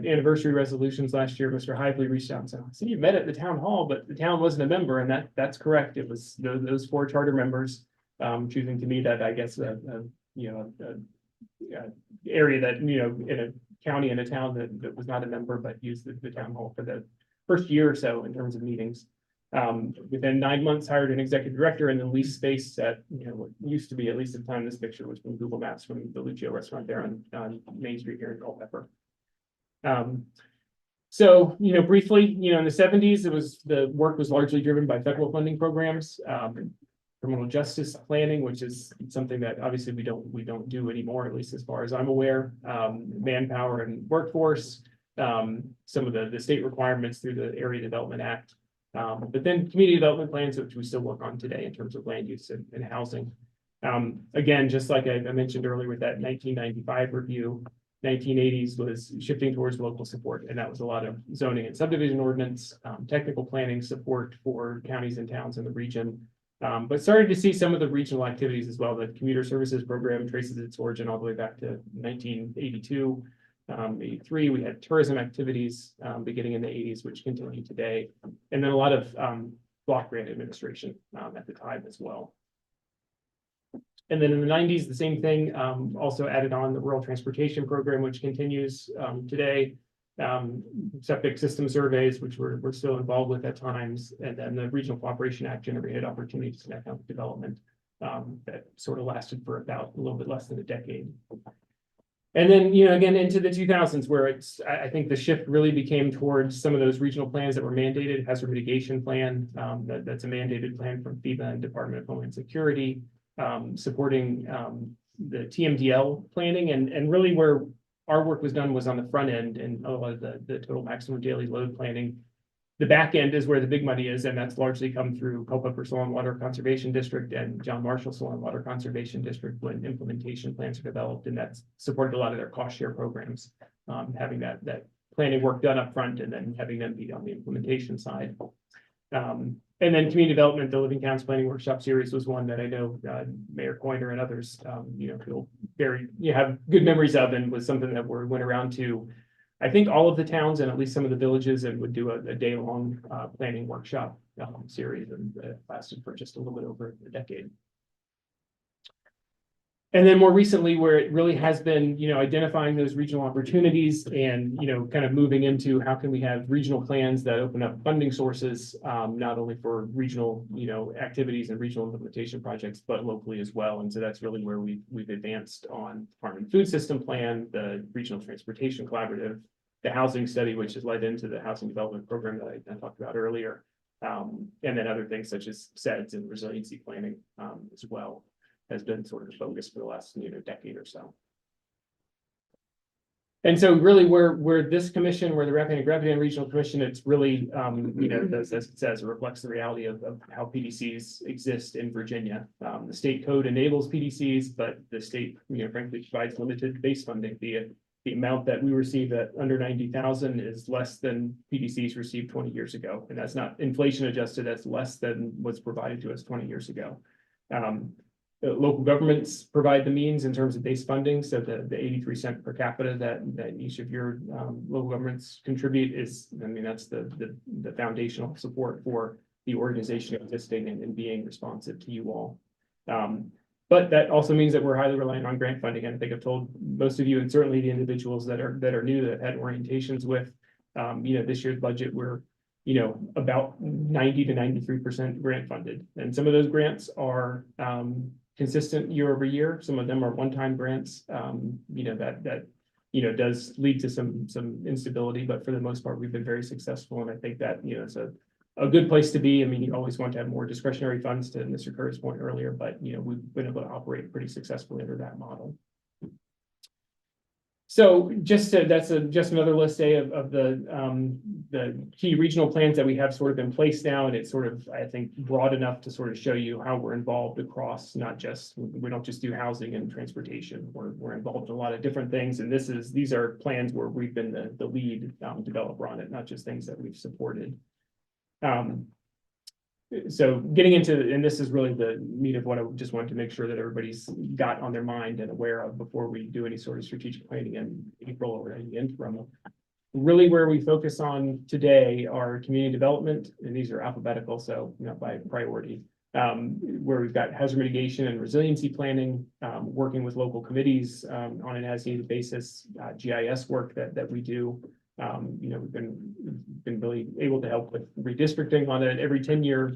anniversary resolutions last year. Mr. Hively reached out and said, "So you met at the town hall, but the town wasn't a member." And that's correct. It was those 4 charter members choosing to meet at, I guess, area that, in a county and a town that was not a member, but used the town hall for the first year or so in terms of meetings. Within 9 months, hired an executive director and then leased space at, what used to be, at least at the time this picture was from Google Maps, from the Lucio restaurant there on Main Street here in Culpeper. So, briefly, in the 70s, the work was largely driven by federal funding programs, criminal justice planning, which is something that obviously we don't do anymore, at least as far as I'm aware. Manpower and workforce, some of the state requirements through the Area Development Act. But then community development plans, which we still work on today in terms of land use and housing. Again, just like I mentioned earlier with that 1995 review, 1980s was shifting towards local support. And that was a lot of zoning and subdivision ordinance, technical planning support for counties and towns in the region. But started to see some of the regional activities as well. The commuter services program traces its origin all the way back to 1982. 83, we had tourism activities beginning in the 80s, which continue today, and then a lot of block grant administration at the time as well. And then in the 90s, the same thing, also added on the rural transportation program, which continues today. Septic system surveys, which we're still involved with at times, and then the Regional Cooperation Act generated opportunities in economic development that sort of lasted for about a little bit less than a decade. And then, again, into the 2000s, where I think the shift really became towards some of those regional plans that were mandated. Hazard mitigation plan, that's a mandated plan from FEMA and Department of Homeland Security, supporting the TMDL planning, and really where our work was done was on the front end, and a lot of the total maximum daily load planning. The back end is where the big money is, and that's largely come through Culpeper Soil and Water Conservation District and John Marshall Soil and Water Conservation District when implementation plans are developed, and that's supported a lot of their cost share programs. Having that planning work done up front and then having them be on the implementation side. And then community development, the Living Towns Planning Workshop Series was one that I know Mayor Coiner and others, feel have good memories of, and was something that we went around to, I think, all of the towns and at least some of the villages, and would do a day-long planning workshop series, and it lasted for just a little bit over a decade. And then more recently, where it really has been, identifying those regional opportunities and, kind of moving into how can we have regional plans that open up funding sources, not only for regional, activities and regional implementation projects, but locally as well. And so that's really where we've advanced on Farm and Food System Plan, the Regional Transportation Collaborative, the housing study, which has led into the housing development program that I talked about earlier. And then other things such as SEDS and resiliency planning as well, has been sort of focused for the last decade or so. And so really where this commission, where the Rappahannock-Rapidan Regional Commission, it's really, as it says, it reflects the reality of how PDCs exist in Virginia. The state code enables PDCs, but the state, frankly, provides limited base funding. The amount that we receive at under 90,000 is less than PDCs received 20 years ago. And that's not inflation adjusted, that's less than what's provided to us 20 years ago. Local governments provide the means in terms of base funding. So the 83 cents per capita that each of your local governments contribute is, that's the foundational support for the organization existing and being responsive to you all. But that also means that we're highly reliant on grant funding. And I think I've told most of you, and certainly the individuals that are new, that had orientations with, this year's budget, we're about 90 to 93% grant funded. And some of those grants are consistent year over year. Some of them are one-time grants, that does lead to some instability, but for the most part, we've been very successful. And I think that, it's a good place to be. You always want to have more discretionary funds, to Mr. Kerr's point earlier, but, we've been able to operate pretty successfully under that model. So just another list of the key regional plans that we have sort of in place now, and it's sort of, I think, broad enough to sort of show you how we're involved across, we don't just do housing and transportation. We're involved in a lot of different things, and these are plans where we've been the lead developer on it, not just things that we've supported. So getting into, and this is really the meat of what I just wanted to make sure that everybody's got on their mind and aware of before we do any sort of strategic planning in April or any interim. Really where we focus on today are community development, and these are alphabetical, so by priority, where we've got hazard mitigation and resiliency planning, working with local committees on an as-needed basis, GIS work that we do. We've been really able to help with redistricting on an every 10-year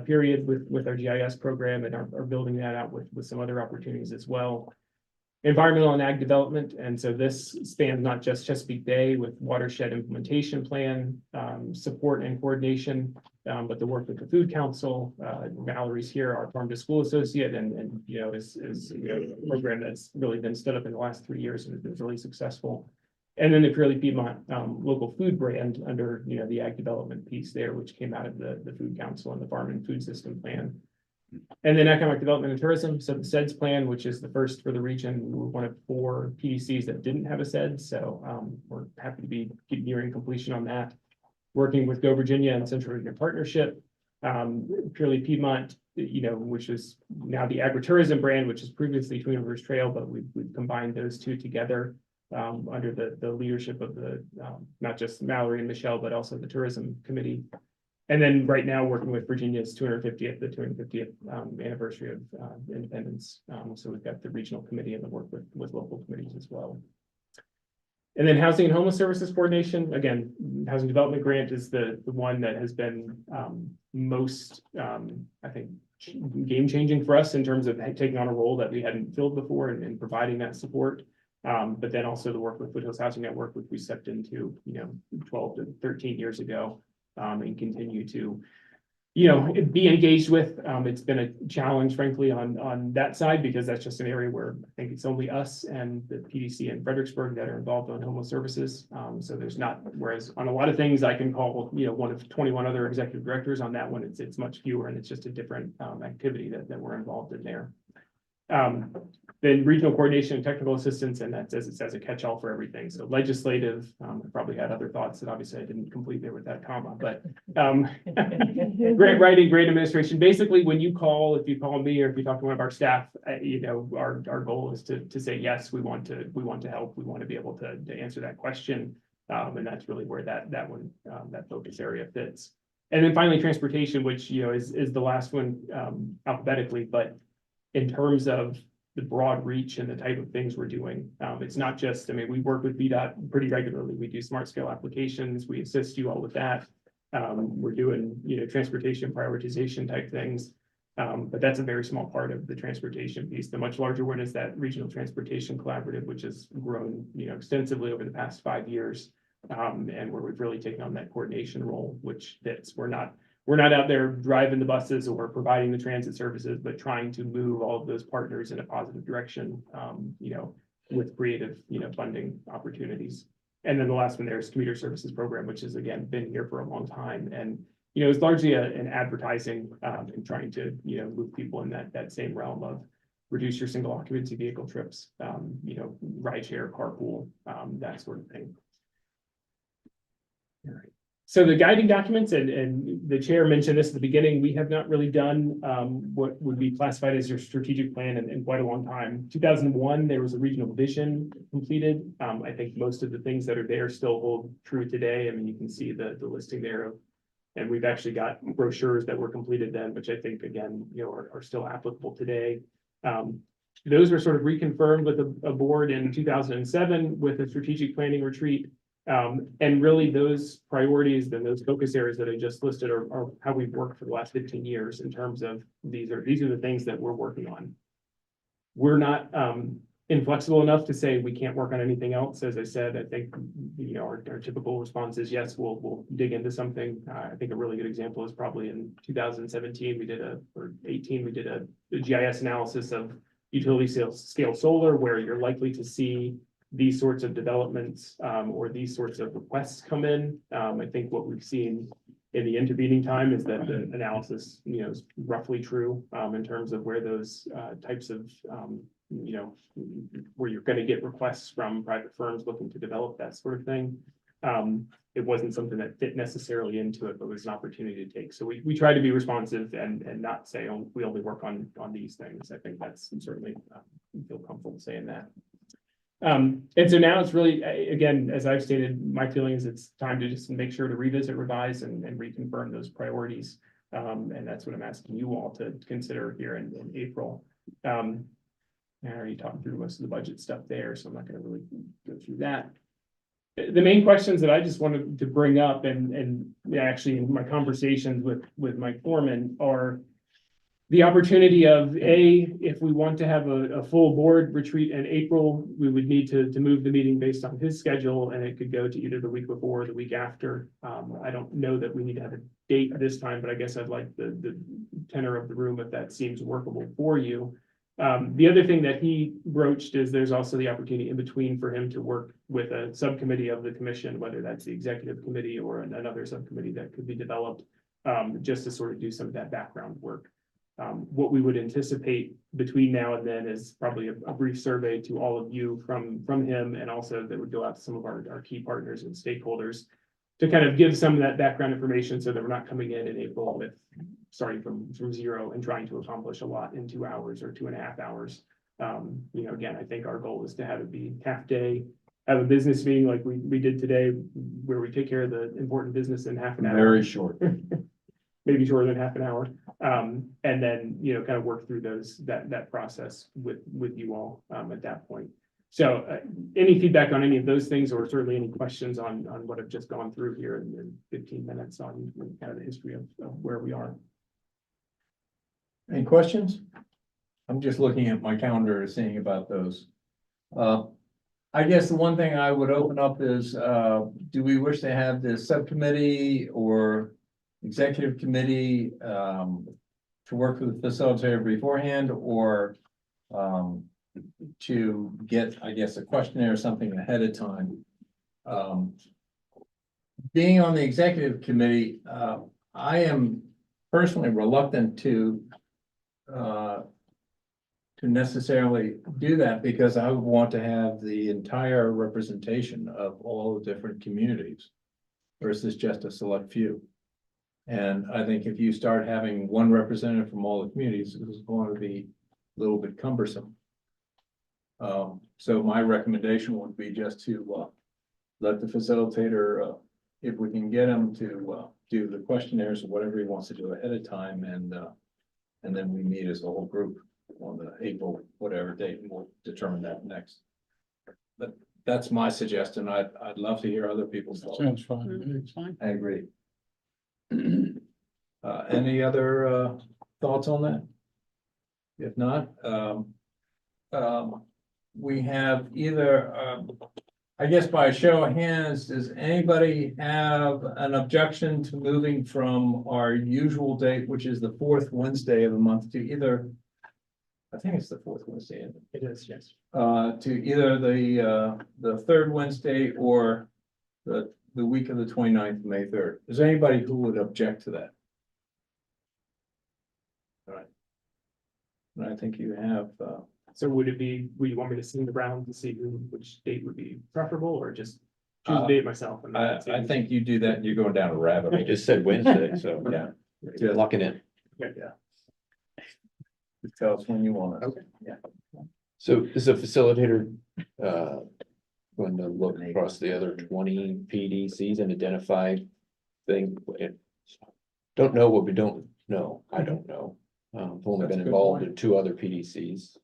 period with our GIS program, and are building that out with some other opportunities as well. Environmental and ag development, and so this spans not just Chesapeake Bay with watershed implementation plan support and coordination, but the work with the Food Council. Valerie's here, our farm to school associate, and is a program that's really been stood up in the last 3 years and has been really successful. And then the Purely Piedmont local food brand under the ag development piece there, which came out of the Food Council and the Farm and Food System Plan. And then economic development and tourism. So the SEDS plan, which is the first for the region, we were one of 4 PDCs that didn't have a SEDS. So we're happy to be nearing completion on that. Working with Go Virginia and Central Virginia Partnership. Purely Piedmont, which is now the agritourism brand, which is previously Twin Rivers Trail, but we've combined those two together. Under the leadership of not just Mallory and Michelle, but also the tourism committee. And then right now working with Virginia's 250th anniversary of independence. So we've got the regional committee and the work with local committees as well. And then housing and homeless services coordination. Again, housing development grant is the one that has been most, I think, game changing for us in terms of taking on a role that we hadn't filled before and providing that support. But then also the work with Foothills Housing Network, which we stepped into, 12 to 13 years ago, and continue to be engaged with. It's been a challenge frankly on that side because that's just an area where I think it's only us and the PDC in Fredericksburg that are involved on homeless services. So there's not, whereas on a lot of things I can call, one of 21 other executive directors. On that one, it's much fewer and it's just a different activity that we're involved in there. Then regional coordination and technical assistance, and that says it's as a catch-all for everything. So legislative, I probably had other thoughts that obviously I didn't complete there with that comma, but grant writing, grant administration. Basically, when you call, if you call me or if you talk to one of our staff, our goal is to say, yes, we want to help. We want to be able to answer that question. And that's really where that one, that focus area fits. And then finally, transportation, which, is the last one, alphabetically, but in terms of the broad reach and the type of things we're doing. It's not just, we work with VDOT pretty regularly. We do smart scale applications. We assist you all with that. We're doing, transportation prioritization type things. But that's a very small part of the transportation piece. The much larger one is that regional transportation collaborative, which has grown, extensively over the past 5 years. And where we've really taken on that coordination role, which fits. We're not out there driving the buses or providing the transit services, but trying to move all of those partners in a positive direction, with creative, funding opportunities. And then the last one there is commuter services program, which has again been here for a long time. And, it's largely an advertising and trying to, move people in that same realm of reduce your single occupancy vehicle trips, ride share, carpool, that sort of thing. All right. So the guiding documents, and the chair mentioned this at the beginning, we have not really done what would be classified as your strategic plan in quite a long time. 2001, there was a regional vision completed. I think most of the things that are there still hold true today. You can see the listing there and we've actually got brochures that were completed then, which I think again, are still applicable today. Those were sort of reconfirmed with a board in 2007 with a strategic planning retreat. And really those priorities and those focus areas that I just listed are how we've worked for the last 15 years in terms of these are the things that we're working on. We're not inflexible enough to say we can't work on anything else. As I said, I think our typical response is yes, we'll dig into something. I think a really good example is probably in 2017 or 18 we did a GIS analysis of utility scale solar, where you're likely to see these sorts of developments or these sorts of requests come in. I think what we've seen in the intervening time is that the analysis, is roughly true in terms of where those types of, where you're going to get requests from private firms looking to develop that sort of thing. It wasn't something that fit necessarily into it, but was an opportunity to take. So we try to be responsive and not say, oh, we only work on these things. I think that's certainly feel comfortable saying that. And so now it's really, again, as I've stated, my feeling is it's time to just make sure to revisit, revise, and reconfirm those priorities. And that's what I'm asking you all to consider here in April. I already talked through most of the budget stuff there, so I'm not going to really go through that. The main questions that I just wanted to bring up and actually in my conversations with Mike Foreman are the opportunity of if we want to have a full board retreat in April, we would need to move the meeting based on his schedule, and it could go to either the week before or the week after. I don't know that we need to have a date this time, but I guess I'd like the tenor of the room if that seems workable for you. The other thing that he broached is there's also the opportunity in between for him to work with a subcommittee of the commission, whether that's the executive committee or another subcommittee that could be developed, just to sort of do some of that background work. What we would anticipate between now and then is probably a brief survey to all of you from him, and also that would go out to some of our key partners and stakeholders to kind of give some of that background information so that we're not coming in April with starting from zero and trying to accomplish a lot in 2 hours or 2.5 hours. Again, I think our goal is to have it be half day, have a business meeting like we did today, where we take care of the important business in half an hour. Very short. Maybe shorter than half an hour. And then, kind of work through that process with you all at that point. So any feedback on any of those things, or certainly any questions on what I've just gone through here in 15 minutes on kind of the history of where we are. Any questions? I'm just looking at my calendar, seeing about those. I guess the one thing I would open up is, do we wish to have this subcommittee or executive committee, to work with the facilitator beforehand or, to get, I guess, a questionnaire or something ahead of time. Being on the executive committee, I am personally reluctant to necessarily do that because I would want to have the entire representation of all the different communities versus just a select few. And I think if you start having one representative from all the communities, it's going to be a little bit cumbersome. So my recommendation would be just to let the facilitator, if we can get him to do the questionnaires or whatever he wants to do ahead of time, and then we meet as a whole group on the April, whatever date, and we'll determine that next. But that's my suggestion. I'd love to hear other people's thoughts. Sounds fine to me. It's fine. I agree. Any other thoughts on that? If not, we have either, I guess by a show of hands, does anybody have an objection to moving from our usual date, which is the fourth Wednesday of the month, to either, I think it's the fourth Wednesday, isn't it? It is, yes. To either the third Wednesday or the week of the 29th, May 3rd. Is there anybody who would object to that? All right. And I think you have, So would you want me to send around to see which date would be preferable, or just choose a date myself? And I think you do that and you're going down a rabbit I hole. just said Wednesday, so Yeah. you're locking in. Just tell us when you want it. Okay. So is the facilitator going to look across the other 20 PDCs and identify things? Don't know what we don't know. I don't know. I've only That's been a good involved point. in 2 other PDCs.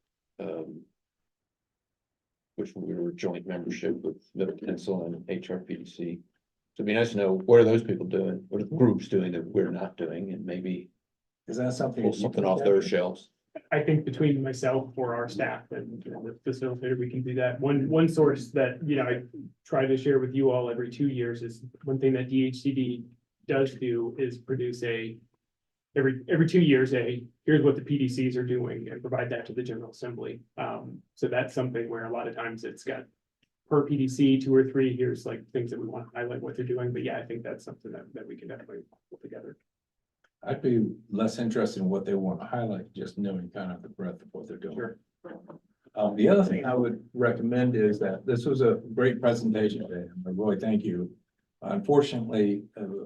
Which we were joint membership with Middle Peninsula and HRPDC. So it'd be nice to know, what are those people doing? What are the groups doing that we're not doing? And maybe Is that something? pull something off their shelves. I think between myself or our staff and the facilitator, we can do that. One source that, I try to share with you all every 2 years is one thing that DHCD does do is produce every 2 years, here's what the PDCs are doing and provide that to the General Assembly. So that's something where a lot of times it's got per PDC 2 or 3, here's like things that we want to highlight what they're doing. But yeah, I think that's something that we can definitely pull together. I'd be less interested in what they want to highlight, just knowing kind of the breadth of what they're doing. Sure. The other thing I would recommend is that this was a great presentation today. Roy, thank you. Unfortunately,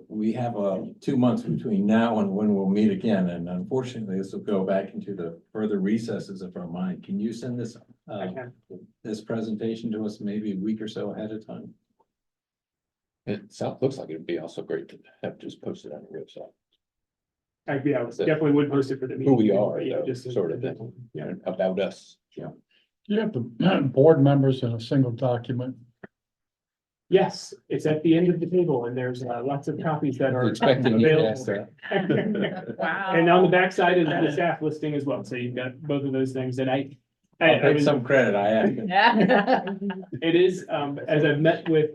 we have 2 months between now and when we'll meet again, and unfortunately, this will go back into the further recesses of our mind. Can you send this I can. this presentation to us maybe a week or so ahead of time? Looks like it'd be also great to have just posted on the website. I definitely would post it for the meeting. Who we are, Yeah, though, just sort of thing. Yeah. About us. You have the board members in a single document. Yes, it's at the end of the table and there's lots of copies that are Expecting you to ask available. that. Wow. And on the backside is the staff listing as well. So you've got both of those things. And I I'll take was- some credit, I asked. Yeah. It is, as I've met with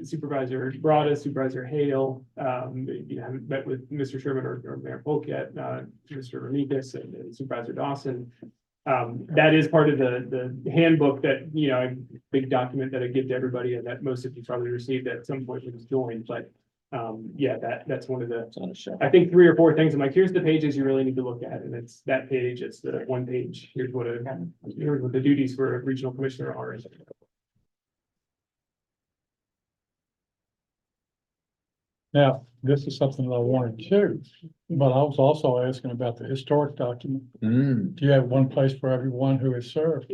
Supervisor Brada, Supervisor Hale, haven't met with Mr. Sherman or Mayor Polk yet, Mr. Ramikis and Supervisor Dawson. That is part of the handbook that, a big document that I give to everybody and that most of you probably received at some point when you joined, but that's one of the, It's on a shelf. I think 3 or 4 things. I'm like, here's the pages you really need to look at, and it's that page. It's the one page. Here's what the duties for a regional commissioner are. Now, this is something that I wanted to, but I was also asking about the historic document. Do you have one place for everyone who has served?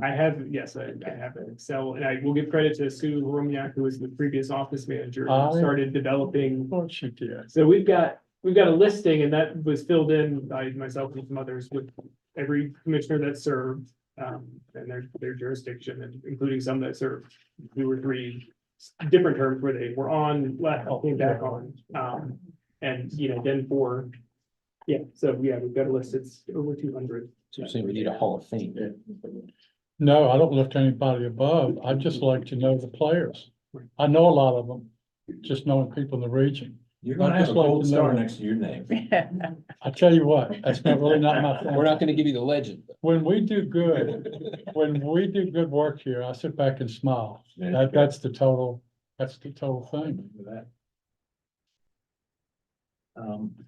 I have, yes, I have an Excel, and I will give credit to Sue Romiak, who was the previous office manager, Oh, who yeah. started developing. Oh, she did. So we've got a listing, and that was filled in by myself and some others with every commissioner that served, and their jurisdiction, and including some that served 2 or 3 different terms where they were on, left, came back on, and then we've got a list. It's over 200. So you're saying we need a Hall of Fame. No, I don't lift anybody above. I'd just like to know the players. I know a lot of them, just knowing people in the region. You're gonna I'd have just a like gold to star know- next to your name. I tell you what, that's not really not my thing. We're not gonna give you the legend. When we do good work here, I sit back and smile. That's the total thing.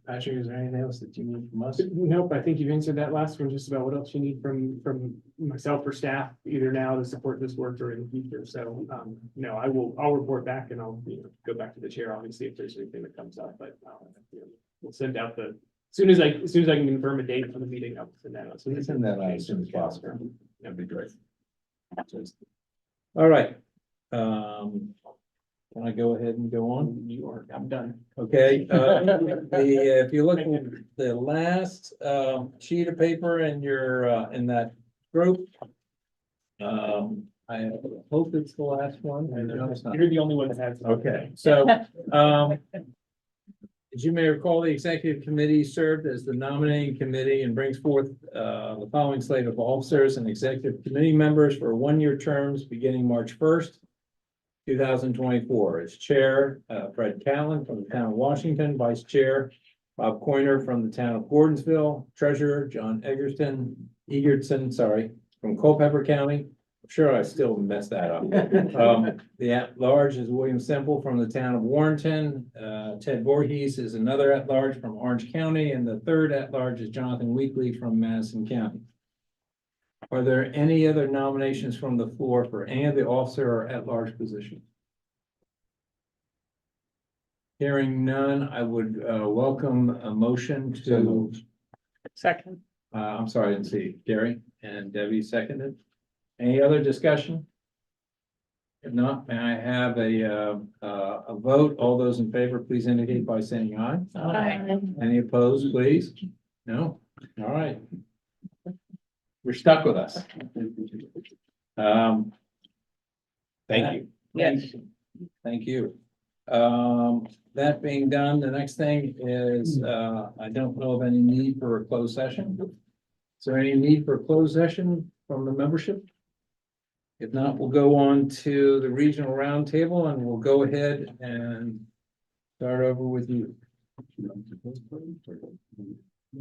Patrick, is there anything else that you need from us? Nope, I think you've answered that last one, just about what else you need from myself or staff, either now to support this work or in the future. So, no, I'll report back and I'll, go back to the chair, obviously, if there's anything that comes up, but, we'll send out as soon as I can confirm a date for the meeting, I'll send that out. So Please send that out as soon as possible. That'd be great. All right. Can I go ahead and go on? I'm done. Okay, if you look at the last, sheet of paper in your, in that group. I hope it's the last one. I know it's not. You're the only one that has. Okay, so, as you may recall, the executive committee served as the nominating committee and brings forth, the following slate of officers and executive committee members for one-year terms beginning March 1st. 2024. As chair, Fred Callen from the town of Washington, vice chair, Bob Coiner from the town of Gordonsville, treasurer, John Egerton, from Culpeper County. I'm sure I still messed that up. The at-large is William Semple from the town of Warrenton. Ted Voorhees is another at-large from Orange County, and the third at-large is Jonathan Weekly from Madison County. Are there any other nominations from the floor for any of the officer or at-large positions? Hearing none, I would welcome a motion to, Second, I'm sorry, I didn't see Gary and Debbie seconded. Any other discussion? If not, may I have a vote? All those in favor, please indicate by saying aye. Aye. Any opposed, please? No? All right. We're stuck with us. Thank you. yes, Thank you. That being done, the next thing is, I don't know of any need for a closed session. Is there any need for a closed session from the membership? If not, we'll go on to the regional roundtable and we'll go ahead and start over with you.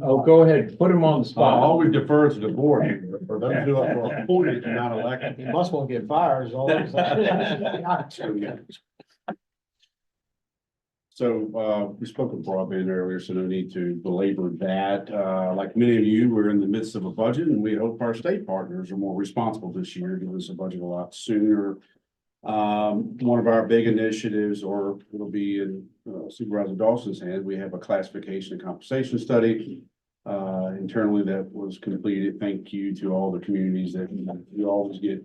Oh, go ahead, put him on the I spot. always defer to the board, for those who are appointed and not elected. You must want to get fired, is all I'm saying. So, we spoke of broadband earlier, so no need to belabor that. Like many of you, we're in the midst of a budget and we hope our state partners are more responsible this year, give us a budget a lot sooner. One of our big initiatives, or it'll be in Supervisor Dawson's hand, we have a classification and compensation study internally that was completed. Thank you to all the communities that you always get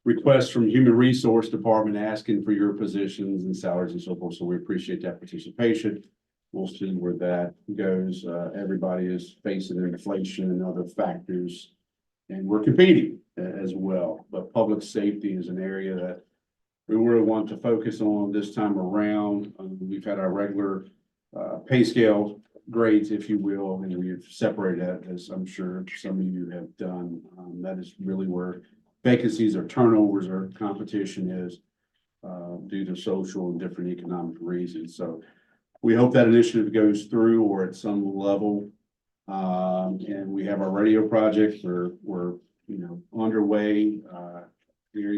requests from Human Resource Department asking for your positions and salaries and so forth. So we appreciate that participation. We'll see where that goes. Everybody is facing inflation and other factors, and we're competing as well. But public safety is an area that we really want to focus on this time around. We've had our regular pay scale grades, if you will, and we've separated that, as I'm sure some of you have done. That is really where vacancies or turnovers or competition is due to social and different economic reasons. So we hope that initiative goes through or at some level. And we have our radio project. We're underway. Here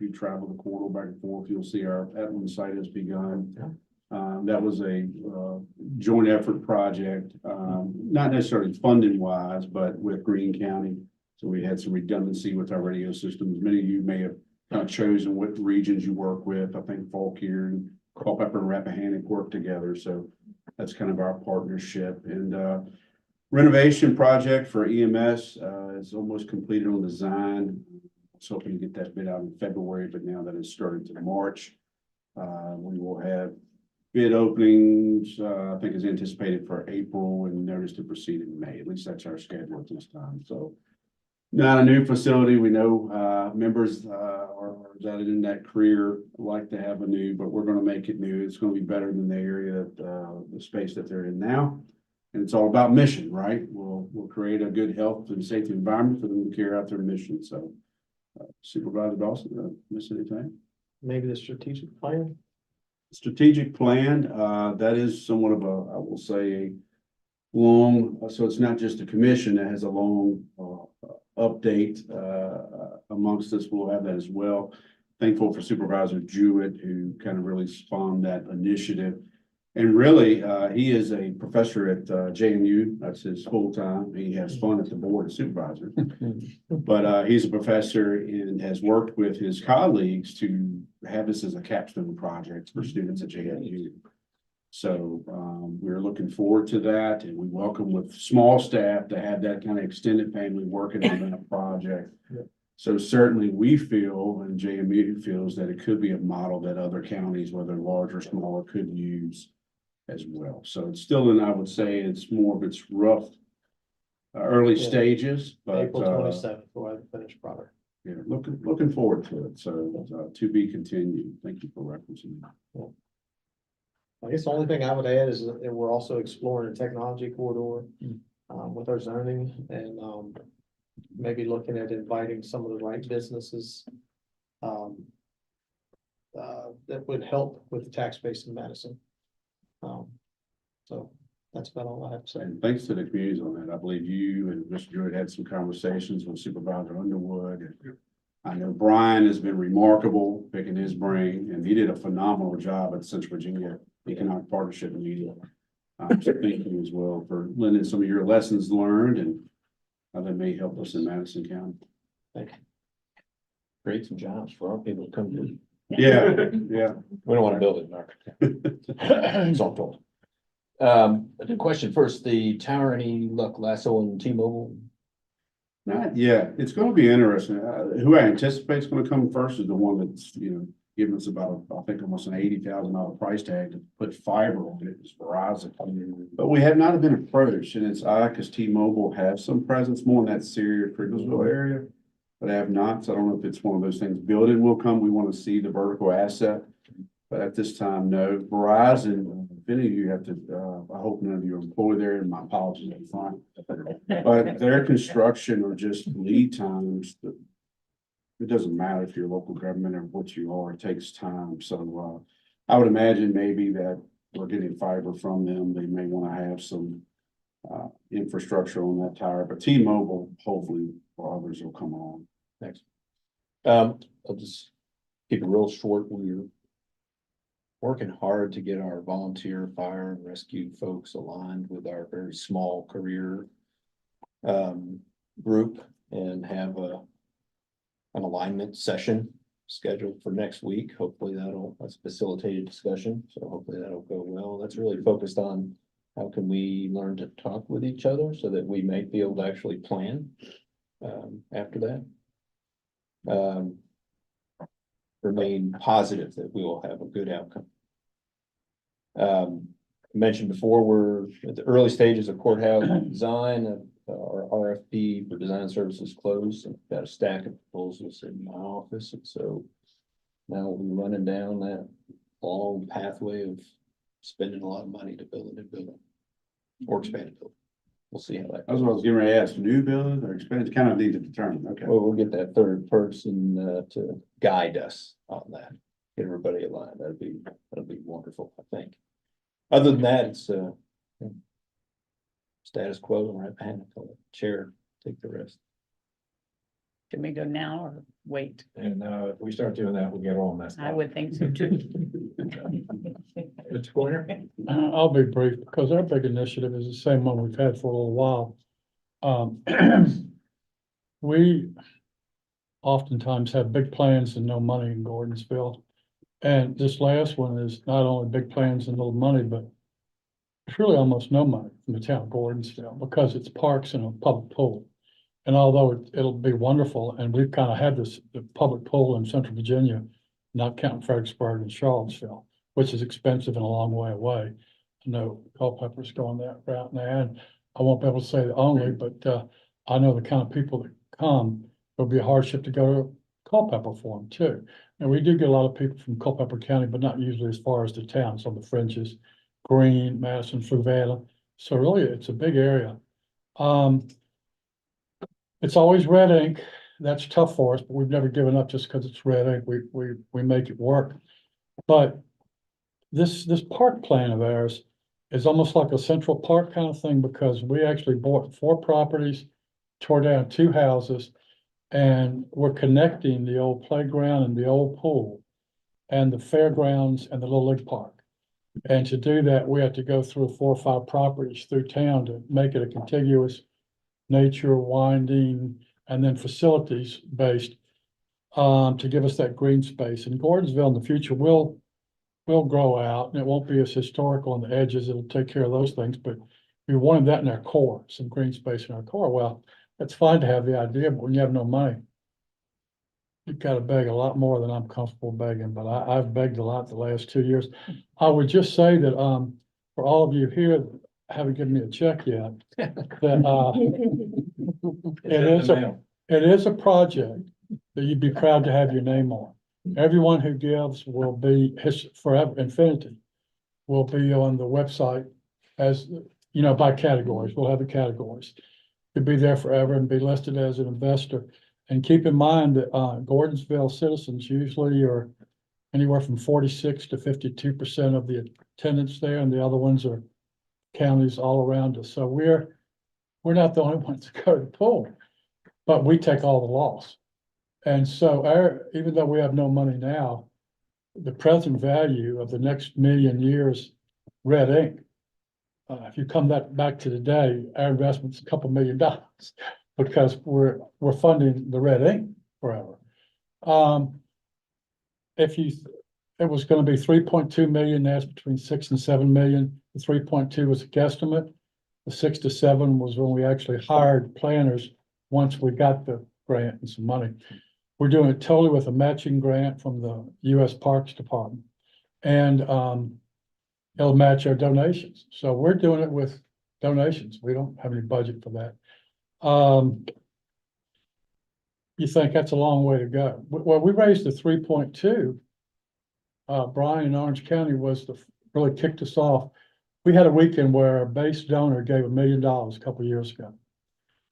if you travel the corridor back and forth, you'll see our Etland site has begun. That was a joint effort project, not necessarily funding wise, but with Greene County. So we had some redundancy with our radio systems. Many of you may have kind of chosen what regions you work with. I think Fauquier and Culpeper and Rappahannock work together. So that's kind of our partnership. And renovation project for EMS is almost completed on design. I was hoping to get that bid out in February, but now that it's started to March, we will have bid openings, I think is anticipated for April and notice to proceed in May. At least that's our schedule at this time. So not a new facility. We know members are that in that career like to have a new, but we're going to make it new. It's going to be better than the area, the space that they're in now. And it's all about mission, right? We'll create a good health and safety environment for them to carry out their mission. So Supervisor Dawson, miss anything? Maybe the strategic plan. Strategic plan, that is somewhat of a, I will say, a long, so it's not just a commission that has a long, update, amongst us. We'll have that as well. Thankful for Supervisor Jewett, who kind of really spawned that initiative. And really, he is a professor at, JMU. That's his full time. He has fun at the board of supervisors. But, he's a professor and has worked with his colleagues to have this as a capstone project for students at JMU. So, we're looking forward to that, and we welcome with small staff to have that kind of extended family working on that project. So certainly we feel, and JMU feels, that it could be a model that other counties, whether large or smaller, could use as well. So it's still, and I would say it's more of its rough, early Yeah. stages, but, April 27th, we'll have the finished product. yeah, looking forward to it. So, to be continued. Thank you for referencing that. I guess the only thing I would add is that we're also exploring a technology corridor with our zoning and maybe looking at inviting some of the right businesses that would help with the tax base in Madison. So that's about all I have to say. And thanks to the communities on that. I believe you and Mr. Druid had some conversations with Supervisor Underwood. And I know Brian has been remarkable picking his brain, and he did a phenomenal job at Central Virginia Economic Partnership meeting. So thank you as well for lending some of your lessons learned and how that may help us in Madison County. Create some jobs for our people to come to. Yeah, yeah. We don't want to build it in our. It's all told. The question first, the tower, any luck, Lasso and T-Mobile? Not yet. It's gonna be interesting. Who I anticipate is gonna come first is the one that's, giving us about, I think, almost an $80,000 price tag to put fiber on it. It's Verizon. But we have not been approached, and it's odd because T-Mobile has some presence more in that Syria, Crigglesville area. But I have not, so I don't know if it's one of those things. Building will come. We want to see the vertical asset. But at this time, no. Verizon, if any of you have to, I hope none of you are employed there, and my apologies up front. But their construction or just lead times, it doesn't matter if you're local government or what you are, it takes time. So, I would imagine maybe that we're getting fiber from them. They may want to have some, infrastructure on that tower, but T-Mobile, hopefully, or others will come on. Thanks. I'll just keep it real short. We're working hard to get our volunteer fire and rescue folks aligned with our very small career group and have an alignment session scheduled for next week. Hopefully that's facilitated discussion. So hopefully that'll go well. That's really focused on how can we learn to talk with each other so that we might be able to actually plan after that. Remain positive that we will have a good outcome. Mentioned before, we're at the early stages of courthouse design. Our RFP for design services closed. I've got a stack of proposals in my office, and so now we'll be running down that long pathway of spending a lot of money to build a new building or expand a building. We'll see how that That's what I was getting ready to ask. New building or expense, kind of need to determine. Okay. Well, we'll get that third person to guide us on that, get everybody aligned. That'd be wonderful, I think. Other than that, it's status quo and Rappahannock. I'll let the chair take the rest. Can we go now or wait? And if we start doing that, we'll get all messed up. I would think so too. Mr. Pointer? I'll be brief because our big initiative is the same one we've had for a little while. We oftentimes have big plans and no money in Gordonsville. And this last one is not only big plans and little money, but it's really almost no money from the town of Gordonsville because it's parks and a public pool. And although it'll be wonderful, and we've kind of had the public pool in Central Virginia, not counting Fredericksburg and Charlottesville, which is expensive and a long way away. I know Culpeper's going that route now, and I won't be able to say the only, but I know the kind of people that come, it'll be a hardship to go to Culpeper for them too. And we do get a lot of people from Culpeper County, but not usually as far as the towns on the fringes, Greene, Madison, Fluvanna. So really, it's a big area. It's always red ink. That's tough for us, but we've never given up just because it's red ink. We make it work. But this park plan of ours is almost like a central park kind of thing, because we actually bought 4 properties, tore down 2 houses, and we're connecting the old playground and the old pool and the fairgrounds and the Little League Park. And to do that, we had to go through 4 or 5 properties through town to make it a contiguous nature winding and then facilities based to give us that green space. And Gordonsville in the future will grow out, and it won't be as historical on the edges. It'll take care of those things, but we wanted that in our core, some green space in our core. Well, it's fine to have the idea, but when you have no money, you've got to beg a lot more than I'm comfortable begging, but I've begged a lot the last 2 years. I would just say that, for all of you here that haven't given me a check yet, that, it is a project that you'd be proud to have your name on. Everyone who gives will be forever, infinity, will be on the website as, you know, by categories. We'll have the categories. You'll be there forever and be listed as an investor. And keep in mind that Gordonsville citizens usually are anywhere from 46 to 52% of the attendance there, and the other ones are counties all around us. So we're not the only ones that go to the pool, but we take all the loss. And so even though we have no money now, the present value of the next million years, red ink. If you come back to today, our investment's a couple $1 million because we're funding the red ink forever. It was going to be 3.2 million, that's between 6 and 7 million. The 3.2 was a guesstimate. The 6 to 7 was when we actually hired planners once we got the grant and some money. We're doing it totally with a matching grant from the U.S. Parks Department. And it'll match our donations. So we're doing it with donations. We don't have any budget for that. You think that's a long way to go. Well, we raised the 3.2. Brian in Orange County really kicked us off. We had a weekend where our base donor gave $1 million a couple of years ago.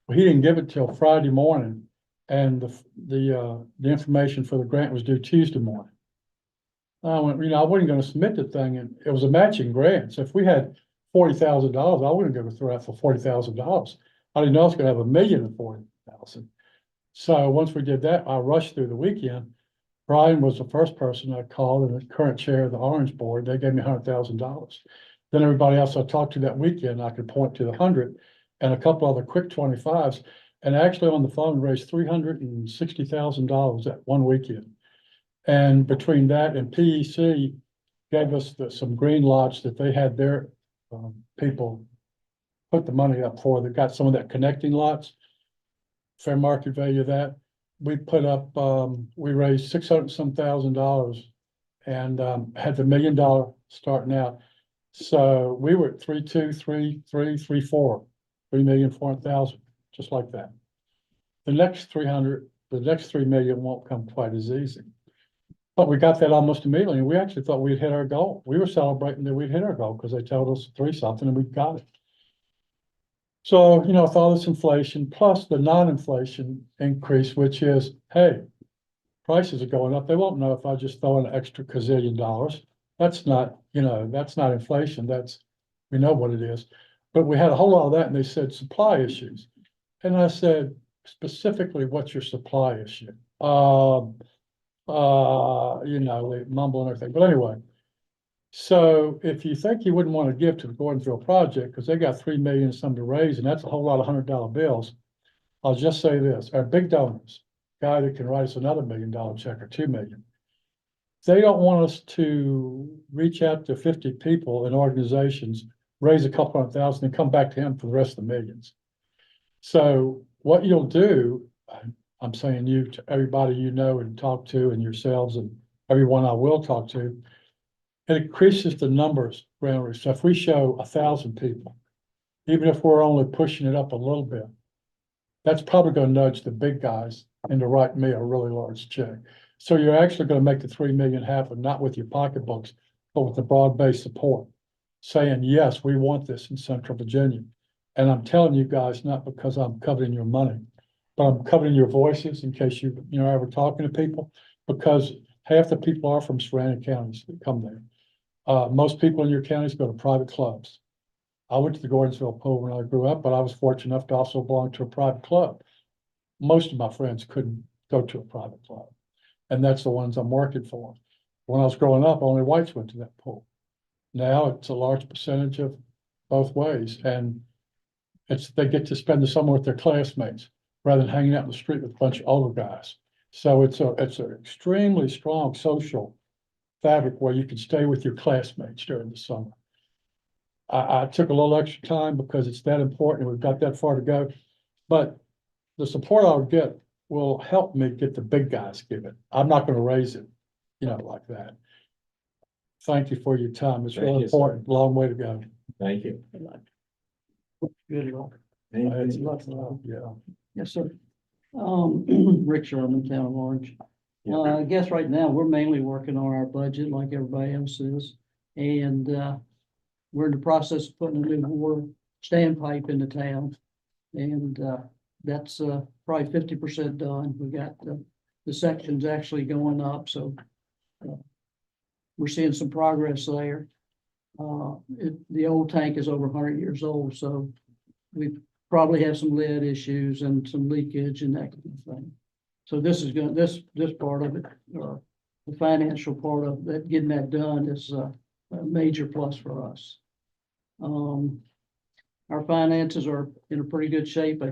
Well, he didn't give it till Friday morning, and the information for the grant was due Tuesday morning. I went, I wasn't going to submit the thing, and it was a matching grant. So if we had $40,000, I wouldn't go through that for $40,000. I didn't know I was going to have $1,040,000. So once we did that, I rushed through the weekend. Brian was the first person I called, and the current chair of the Orange Board. They gave me $100,000. Then everybody else I talked to that weekend, I could point to the 100 and a couple other quick 25s, and actually on the phone raised $360,000 that one weekend. And between that and PEC gave us some green lots that they had their people put the money up for. They got some of that connecting lots, fair market value of that. We put up, we raised $600-some thousand and had the $1 million starting out. So we were at 3.2, 3.3, 3.4, 3,400,000, just like that. The next 3 million won't come quite as easy. But we got that almost immediately, and we actually thought we'd hit our goal. We were celebrating that we'd hit our goal because they told us 3-something and we got it. So, with all this inflation, plus the non-inflation increase, which is, hey, prices are going up. They won't know if I just throw in an extra gazillion dollars. That's not, that's not inflation. We know what it is. But we had a whole lot of that, and they said supply issues. And I said, specifically, what's your supply issue? They mumble and everything. But anyway, so if you think you wouldn't want to give to the Gordonsville project, because they got 3 million some to raise, and that's a whole lot of $100 bills, I'll just say this, our big donors, guy that can write us another $1 million check or 2 million, they don't want us to reach out to 50 people and organizations, raise a couple $100,000 and come back to him for the rest of the millions. So what you'll do, I'm saying you to everybody you know and talk to, and yourselves and everyone I will talk to, it increases the numbers gradually. So if we show 1,000 people, even if we're only pushing it up a little bit, that's probably going to nudge the big guys into writing me a really large check. So you're actually going to make the 3 million happen, not with your pocketbooks, but with the broad-based support, saying, yes, we want this in Central Virginia. And I'm telling you guys, not because I'm coveting your money, but I'm coveting your voices in case you ever talking to people, because half the people are from surrounding counties that come there. Most people in your counties go to private clubs. I went to the Gordonsville pool when I grew up, but I was fortunate enough to also belong to a private club. Most of my friends couldn't go to a private club, and that's the ones I'm working for. When I was growing up, only whites went to that pool. Now it's a large percentage of both ways, and they get to spend the summer with their classmates rather than hanging out in the street with a bunch of older guys. So it's an extremely strong social fabric where you can stay with your classmates during the summer. I took a little extra time because it's that important. We've got that far to go, but the support I'll get will help me get the big guys give it. I'm not going to raise it, like that. Thank you for your time. It's Thank really you, sir. important. Long way to go. Thank you. Good luck. Anything- Yeah. Yes, sir. Rick Sherman, Town of Orange. I guess right now, we're mainly working on our budget like everybody else is. And, we're in the process of putting a new water standpipe into town. And, that's, probably 50% done. We got the sections actually going up, so. We're seeing some progress there. The old tank is over 100 years old, so we probably have some lead issues and some leakage and that kind of thing. So this is this part of it, or the financial part of that, getting that done is a major plus for us. Our finances are in a pretty good shape.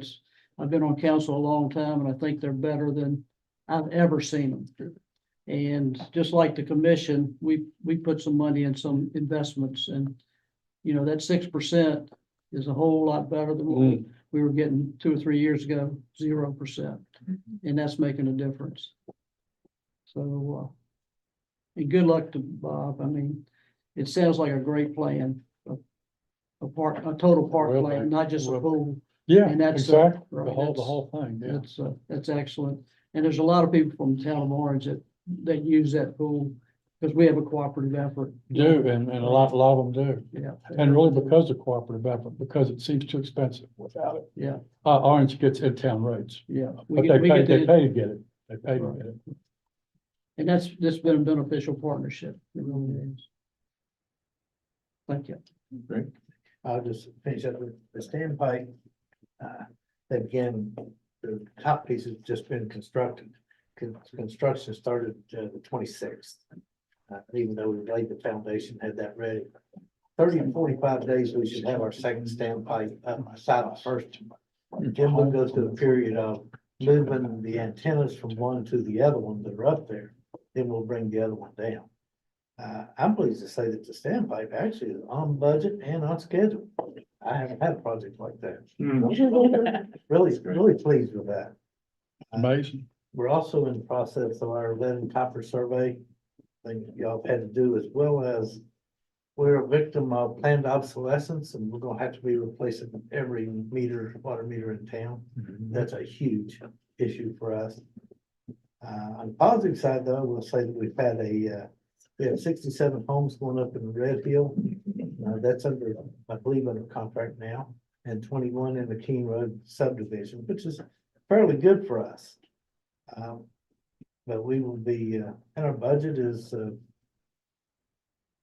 I've been on council a long time, and I think they're better than I've ever seen them. And just like the commission, we put some money in some investments, and that 6% is a whole lot better than what we were getting 2 or 3 years ago, 0%. And that's making a difference. So, and good luck to Bob. I mean, it sounds like a great plan, a total park Will plan, be. not just a Will be. pool. Yeah, And that's, exactly. right, The whole thing, yeah. That's excellent. And there's a lot of people from the town of Orange that use that pool because we have a cooperative effort. Do, and a lot of them do. Yeah. And really because of cooperative effort, because it seems too expensive without it. Yeah, Orange gets in-town rates, yeah. but they pay to get it. They pay to Right. get it. And that's been a beneficial partnership. It really is. Thank you. Great. I'll just finish up with the standpipe. Again, the top piece has just been constructed. Construction started the 26th. Even though we laid the foundation, had that ready. 30 and 45 days, we should have our second standpipe up beside the first. Then we'll go through a period of moving the antennas from one to the other one that are up there. Then we'll bring the other one down. I'm pleased to say that the standpipe actually is on budget and on schedule. I haven't had a project like that. Really pleased with that. Amazing. We're also in the process of our lead and copper survey. Thing y'all have had to do, as well as we're a victim of planned obsolescence, and we're gonna have to be replacing every water meter in town. That's a huge issue for us. On the positive side, though, we'll say that we have 67 homes going up in Red Hill. That's under, I believe, under contract now, and 21 in the Keene Road subdivision, which is fairly good for us. But we will be, and our budget is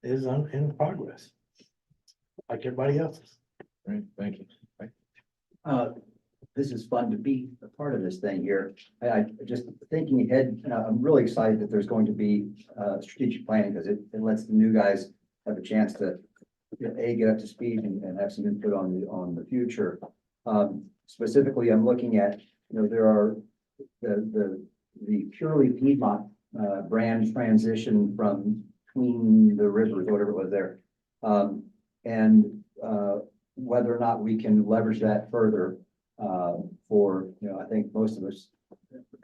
in progress, like everybody else's. Great, thank you. This is fun to be a part of this thing here. I just thinking ahead, I'm really excited that there's going to be strategic planning because it lets the new guys have a chance to get up to speed and have some input on the future. Specifically, I'm looking at, there are the purely Piedmont brand transition from between the rivers, whatever it was there. And whether or not we can leverage that further for, I think most of us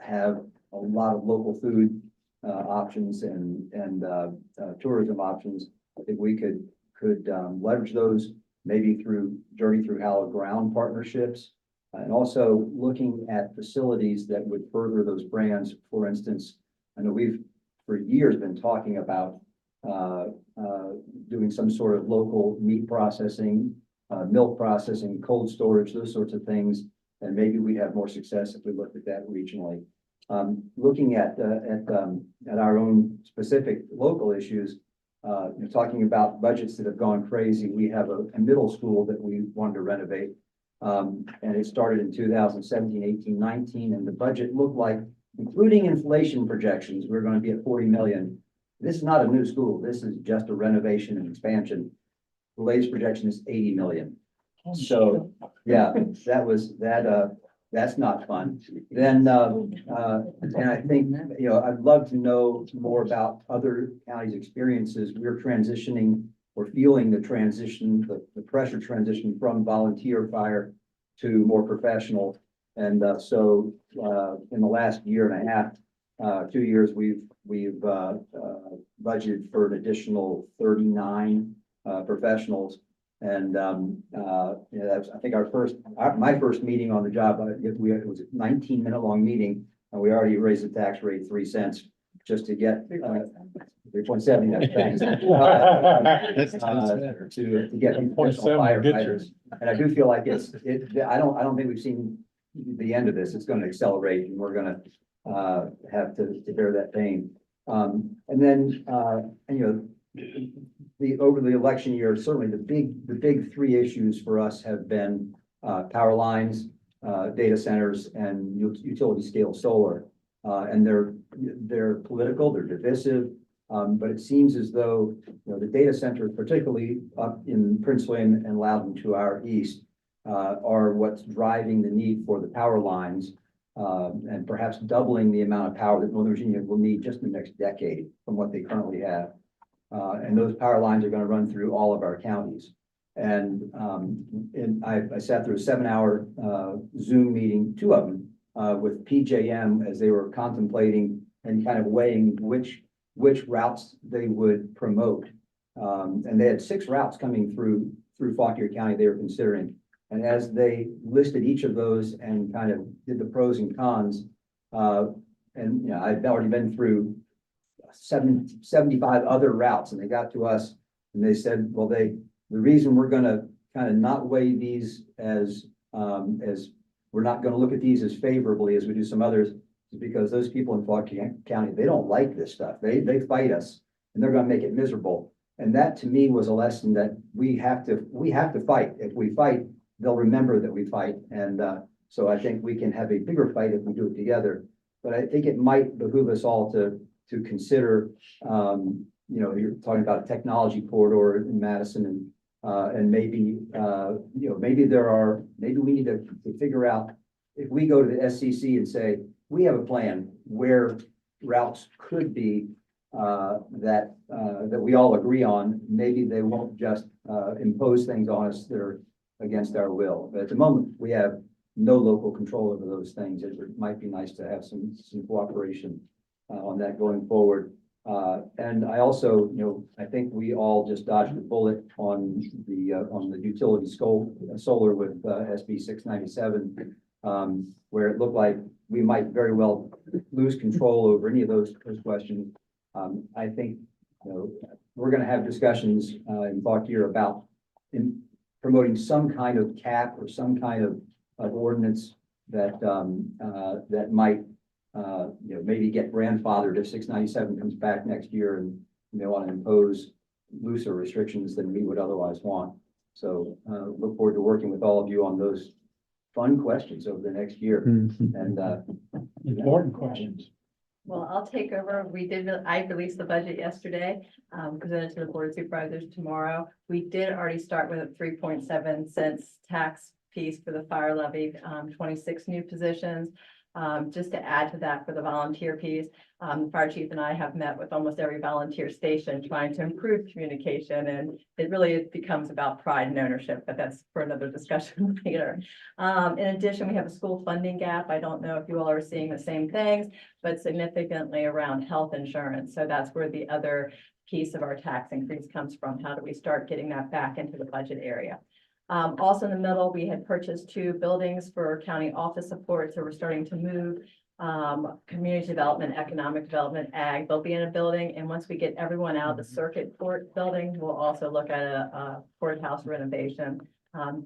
have a lot of local food options and tourism options. I think we could leverage those maybe through hallowed ground partnerships. And also looking at facilities that would further those brands. For instance, I know we've for years been talking about doing some sort of local meat processing, milk processing, cold storage, those sorts of things. And maybe we'd have more success if we looked at that regionally. Looking at our own specific local issues, talking about budgets that have gone crazy, we have a middle school that we wanted to renovate. And it started in 2017, 18, 19, and the budget looked like, including inflation projections, we're going to be at 40 million. This is not a new school. This is just a renovation and expansion. The latest projection is 80 million. So, yeah, that's not fun. Then, and I think, I'd love to know more about other counties' experiences. We're transitioning, we're feeling the transition, the pressure transition from volunteer fire to more professional. And so in the last year and a half, 2 years, we've budgeted for an additional 39 professionals. And that's, I think my first meeting on the job, it was a 19-minute long meeting, and we already raised the tax rate 3 cents just to get 3.7. Thanks. To get professional firefighters. And I do feel like I don't think we've seen the end of this. It's going to accelerate, and we're going to have to bear that pain. And then over the election year, certainly the big 3 issues for us have been power lines, data centers, and utility scale solar. And they're political, they're divisive, but it seems as though the data centers, particularly up in Prince William and Loudoun to our east, are what's driving the need for the power lines, and perhaps doubling the amount of power that Northern Virginia will need just in the next decade from what they currently have. And those power lines are going to run through all of our counties. And I sat through a 7-hour Zoom meeting, 2 of them, with PJM as they were contemplating and kind of weighing which routes they would promote. And they had 6 routes coming through Fauquier County they were considering. And as they listed each of those and kind of did the pros and cons, and I've already been through 75 other routes, and they got to us and they said, well, the reason we're going to kind of not weigh these as we're not going to look at these as favorably as we do some others is because those people in Fauquier County, they don't like this stuff. They fight us, and they're going to make it miserable. And that to me was a lesson that we have to fight. If we fight, they'll remember that we fight. And so I think we can have a bigger fight if we do it together. But I think it might behoove us all to consider, you're talking about a technology corridor in Madison, and maybe, maybe we need to figure out if we go to the SCC and say, we have a plan where routes could be that we all agree on, maybe they won't just impose things on us that are against our will. But at the moment, we have no local control over those things. It might be nice to have some cooperation on that going forward. And I also, I think we all just dodged a bullet on the utility solar with SB 697, where it looked like we might very well lose control over any of those questions. I think we're going to have discussions in Fauquier about promoting some kind of cap or some kind of ordinance that that might maybe get grandfathered if 697 comes back next year and they want to impose looser restrictions than we would otherwise want. So look forward to working with all of you on those fun questions over the next year. And Important questions. Well, I'll take over. I released the budget yesterday, presented to the Board of Supervisors tomorrow. We did already start with a 3.7 cents tax piece for the fire levy, 26 new positions. Just to add to that for the volunteer piece, the fire chief and I have met with almost every volunteer station trying to improve communication, and it becomes about pride and ownership, but that's for another discussion later. In addition, we have a school funding gap. I don't know if you all are seeing the same things, but significantly around health insurance. So that's where the other piece of our tax increase comes from. How do we start getting that back into the budget area? Also in the middle, we had purchased 2 buildings for county office support. So we're starting to move community development, economic development, ag. They'll be in a building. And once we get everyone out of the circuit court building, we'll also look at a courthouse renovation.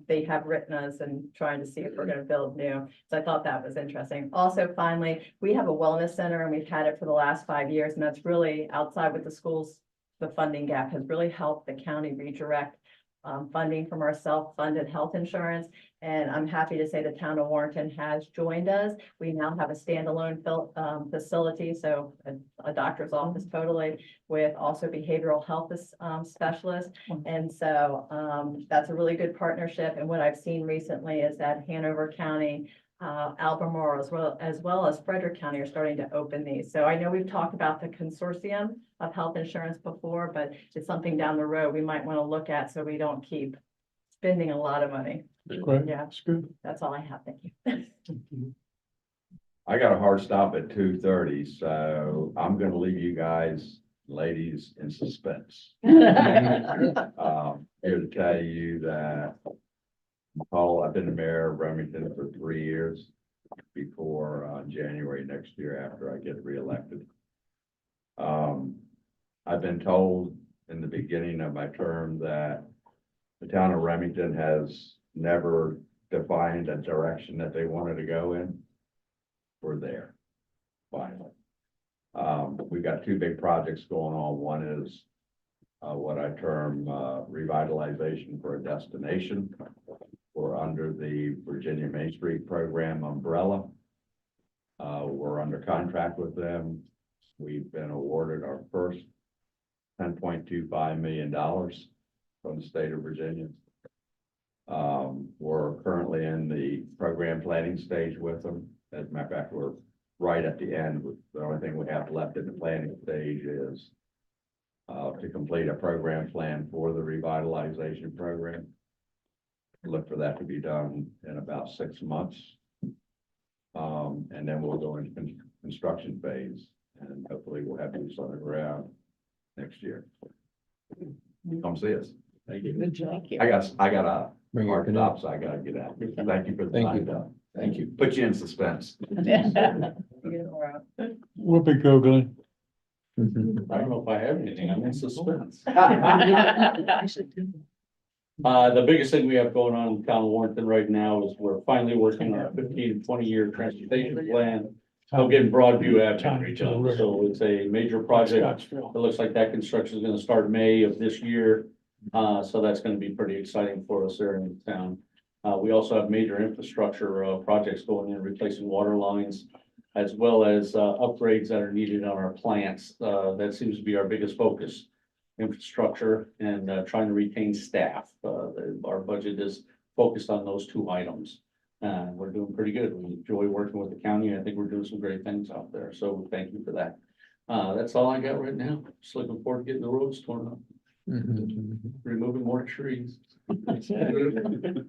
They have written us and trying to see if we're going to build new. So I thought that was interesting. Also, finally, we have a wellness center and we've had it for the last 5 years, and that's really outside with the schools the funding gap has really helped the county redirect funding from our self-funded health insurance. And I'm happy to say the town of Warrenton has joined us. We now have a standalone facility, so a doctor's office totally, with also behavioral health specialists. And so that's a really good partnership. And what I've seen recently is that Hanover County, Albemarle, as well as Frederick County are starting to open these. So I know we've talked about the consortium of health insurance before, but it's something down the road we might want to look at so we don't keep spending a lot of money. Great, Yeah. that's good. That's all I have. Thank you. I got a hard stop at 2:30, so I'm gonna leave you guys, ladies, in suspense. Here to tell you that Paul, I've been the mayor of Remington for 3 years before January next year after I get reelected. I've been told in the beginning of my term that the town of Remington has never defined a direction that they wanted to go in. We're there, finally. We've got two big projects going on. One is what I term revitalization for a destination. We're under the Virginia Main Street program umbrella. We're under contract with them. We've been awarded our first $10.25 million from the state of Virginia. We're currently in the program planning stage with them. As a matter of fact, we're right at the end. The only thing we have left in the planning stage is to complete a program plan for the revitalization program. Look for that to be done in about 6 months. And then we'll go into construction phase, and hopefully we'll have boots on the ground next year. Come see us. Thank you. Good job. Thank you. I got a Bring your hard canoe. stop, so I gotta get out. Thank you for the Thank time, you. though. Thank you. Put you in suspense. Whoopee googling. I don't know if I have anything. I'm in suspense. The biggest thing we have going on in town of Warrenton right now is we're finally working on a 15 to 20-year transportation plan. I'm getting Broadview Avenue redone, so it's a major project. It looks like that construction is gonna start May of this year. So that's gonna be pretty exciting for us there in town. We also have major infrastructure projects going in, replacing water lines, as well as upgrades that are needed on our plants. That seems to be our biggest focus. Infrastructure and trying to retain staff. Our budget is focused on those two items. And we're doing pretty good. We enjoy working with the county. I think we're doing some great things out there. So thank you for that. That's all I got right now. Just looking forward to getting the roads torn up, removing more trees. The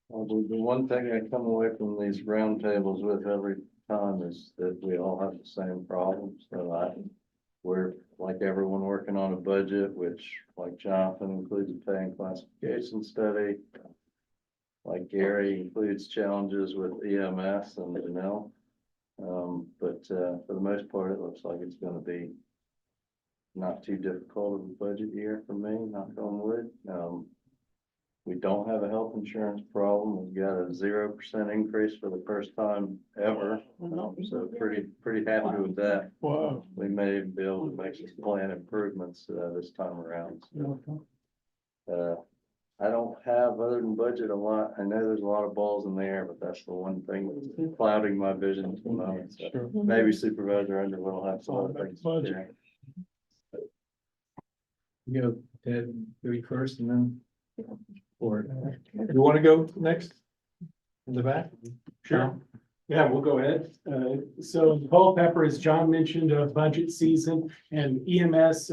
one thing I come away from these roundtables with every time is that we all have the same problems. We're like everyone working on a budget, which like Jonathan includes a pay and classification study. Like Gary includes challenges with EMS and Janelle. But for the most part, it looks like it's gonna be not too difficult of a budget year for me, knock on wood. We don't have a health insurance problem. We've got a 0% increase for the first time ever. So pretty happy with that. Wow. We may be able to make some plan improvements this time around. So, I don't have, other than budget, a lot. I know there's a lot of balls in the air, but that's the one thing that's clouding my vision at the moment. So Sure. maybe Supervisor Underwood will have some other things to share. You go, Ted, go first and then. Or, you want to go next? In the back? Sure. Yeah, we'll go ahead. So Culpeper, as John mentioned, budget season and EMS,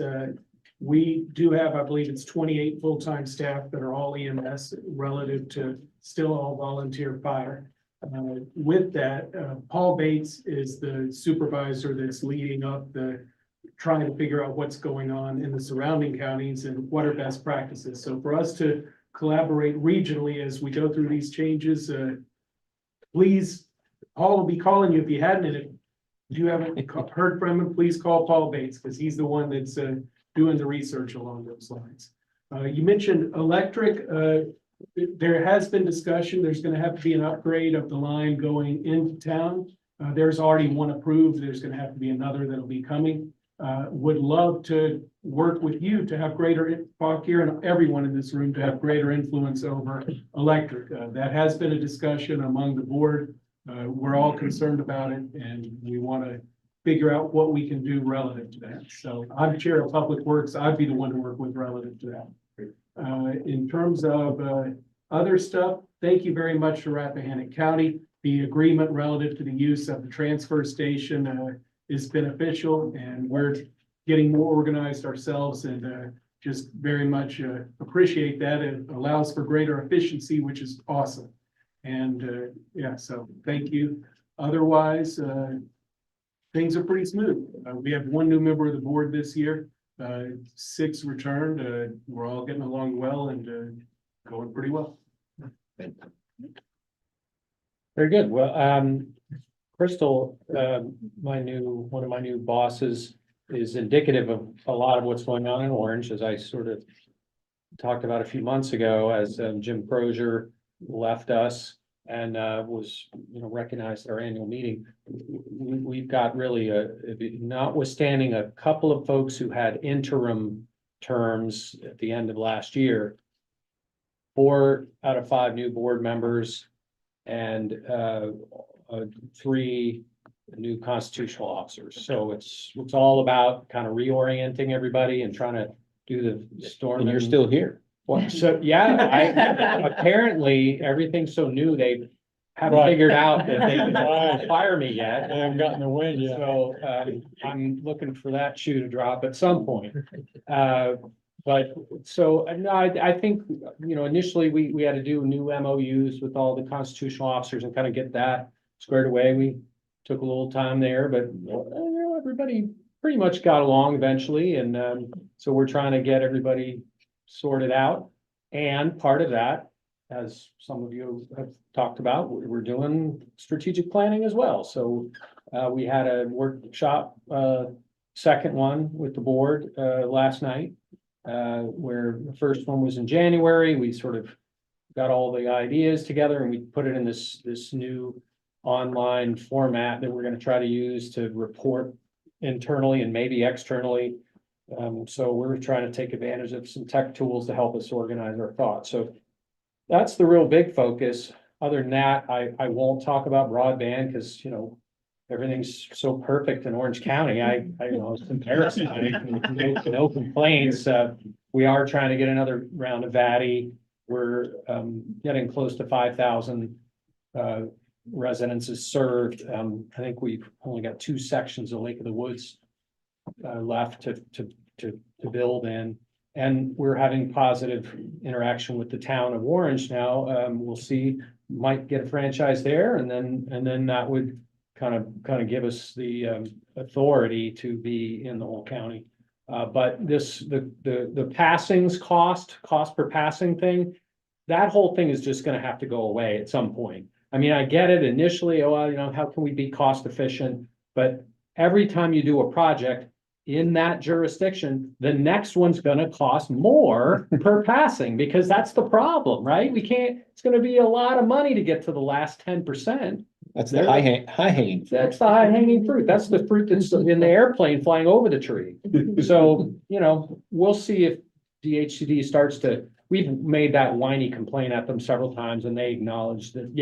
we do have, I believe it's 28 full-time staff that are all EMS relative to still all volunteer fire. With that, Paul Bates is the supervisor that's leading up trying to figure out what's going on in the surrounding counties and what are best practices. So for us to collaborate regionally as we go through these changes, please, Paul will be calling you if you hadn't, and if you haven't heard from him, please call Paul Bates, because he's the one that's doing the research along those lines. You mentioned electric. There has been discussion. There's going to have to be an upgrade of the line going into town. There's already one approved. There's going to have to be another that'll be coming. would love to work with you to have greater, Fakir and everyone in this room to have greater influence over electric. That has been a discussion among the board. We're all concerned about it and we want to figure out what we can do relative to that. So I'm chair of Public Works. I'd be the one to work with relative to that. In terms of other stuff, thank you very much to Rappahannock County. The agreement relative to the use of the transfer station is beneficial and we're getting more organized ourselves and just very much appreciate that. It allows for greater efficiency, which is awesome. And yeah, so thank you. Otherwise, things are pretty smooth. We have one new member of the board this year, 6 returned. We're all getting along well and going pretty well. Very good. Well, Crystal, one of my new bosses is indicative of a lot of what's going on in Orange, as I sort of talked about a few months ago, as Jim Crozier left us and was, recognized at our annual meeting. We've got really notwithstanding a couple of folks who had interim terms at the end of last year, 4 out of 5 new board members and 3 new constitutional officers. So it's all about kind of reorienting everybody and trying to do the storm. And you're still here. Well, so, yeah, apparently everything's so new, they haven't figured out that they can fire me yet. I haven't gotten the wind yet. So, I'm looking for that shoe to drop at some point. But so, no, I think, initially we had to do new MOUs with all the constitutional officers and kind of get that squared away. We took a little time there, but everybody pretty much got along eventually. And so we're trying to get everybody sorted out. And part of that, as some of you have talked about, we're doing strategic planning as well. So we had a workshop, second one with the board last night, where the first one was in January. We sort of got all the ideas together and we put it in this new online format that we're going to try to use to report internally and maybe externally. So we're trying to take advantage of some tech tools to help us organize our thoughts. So that's the real big focus. Other than that, I won't talk about broadband because, everything's so perfect in Orange County. It's embarrassing. No complaints. We are trying to get another round of VATI. We're getting close to 5,000 residences served. I think we've only got 2 sections of Lake of the Woods left to build in, and we're having positive interaction with the town of Orange now. We'll see, might get a franchise there, and then that would kind of give us the authority to be in the whole county. But the passings cost per passing thing, that whole thing is just going to have to go away at some point. I mean, I get it initially, how can we be cost efficient? But every time you do a project in that jurisdiction, the next one's going to cost more per passing, because that's the problem, right? It's going to be a lot of money to get to the last 10%. That's the high hanging. That's the high hanging fruit. That's the fruit that's in the airplane flying over the tree. So, we'll see if DHCD starts to, we've made that whiny complaint at them several times and they acknowledge that,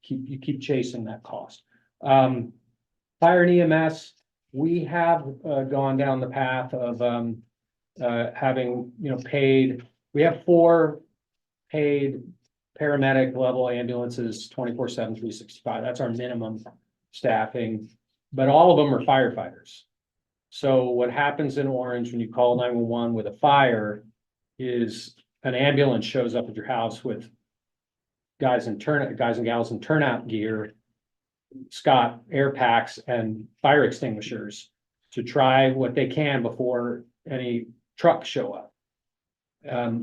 you keep chasing that cost. Fire and EMS, we have gone down the path of having, paid, we have 4 paid paramedic level ambulances 24/7, 365. That's our minimum staffing, but all of them are firefighters. So what happens in Orange when you call 911 with a fire is an ambulance shows up at your house with guys and gals in turnout gear, Scott air packs and fire extinguishers to try what they can before any trucks show up.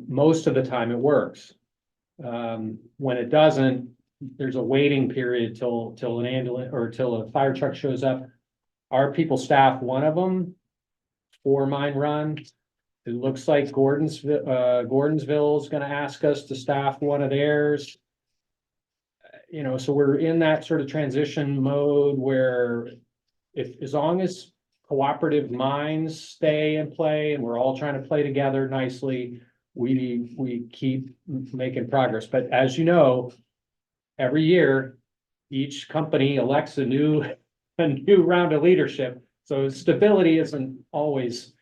Most of the time it works. When it doesn't, there's a waiting period till an ambulance or till a fire truck shows up. Our people staff one of them for Mine Run. It looks like Gordonsville is going to ask us to staff one of theirs. So we're in that sort of transition mode where if, as long as cooperative minds stay in play and we're all trying to play together nicely, we keep making progress. But as you know, every year, each company elects a new round of leadership. So stability isn't always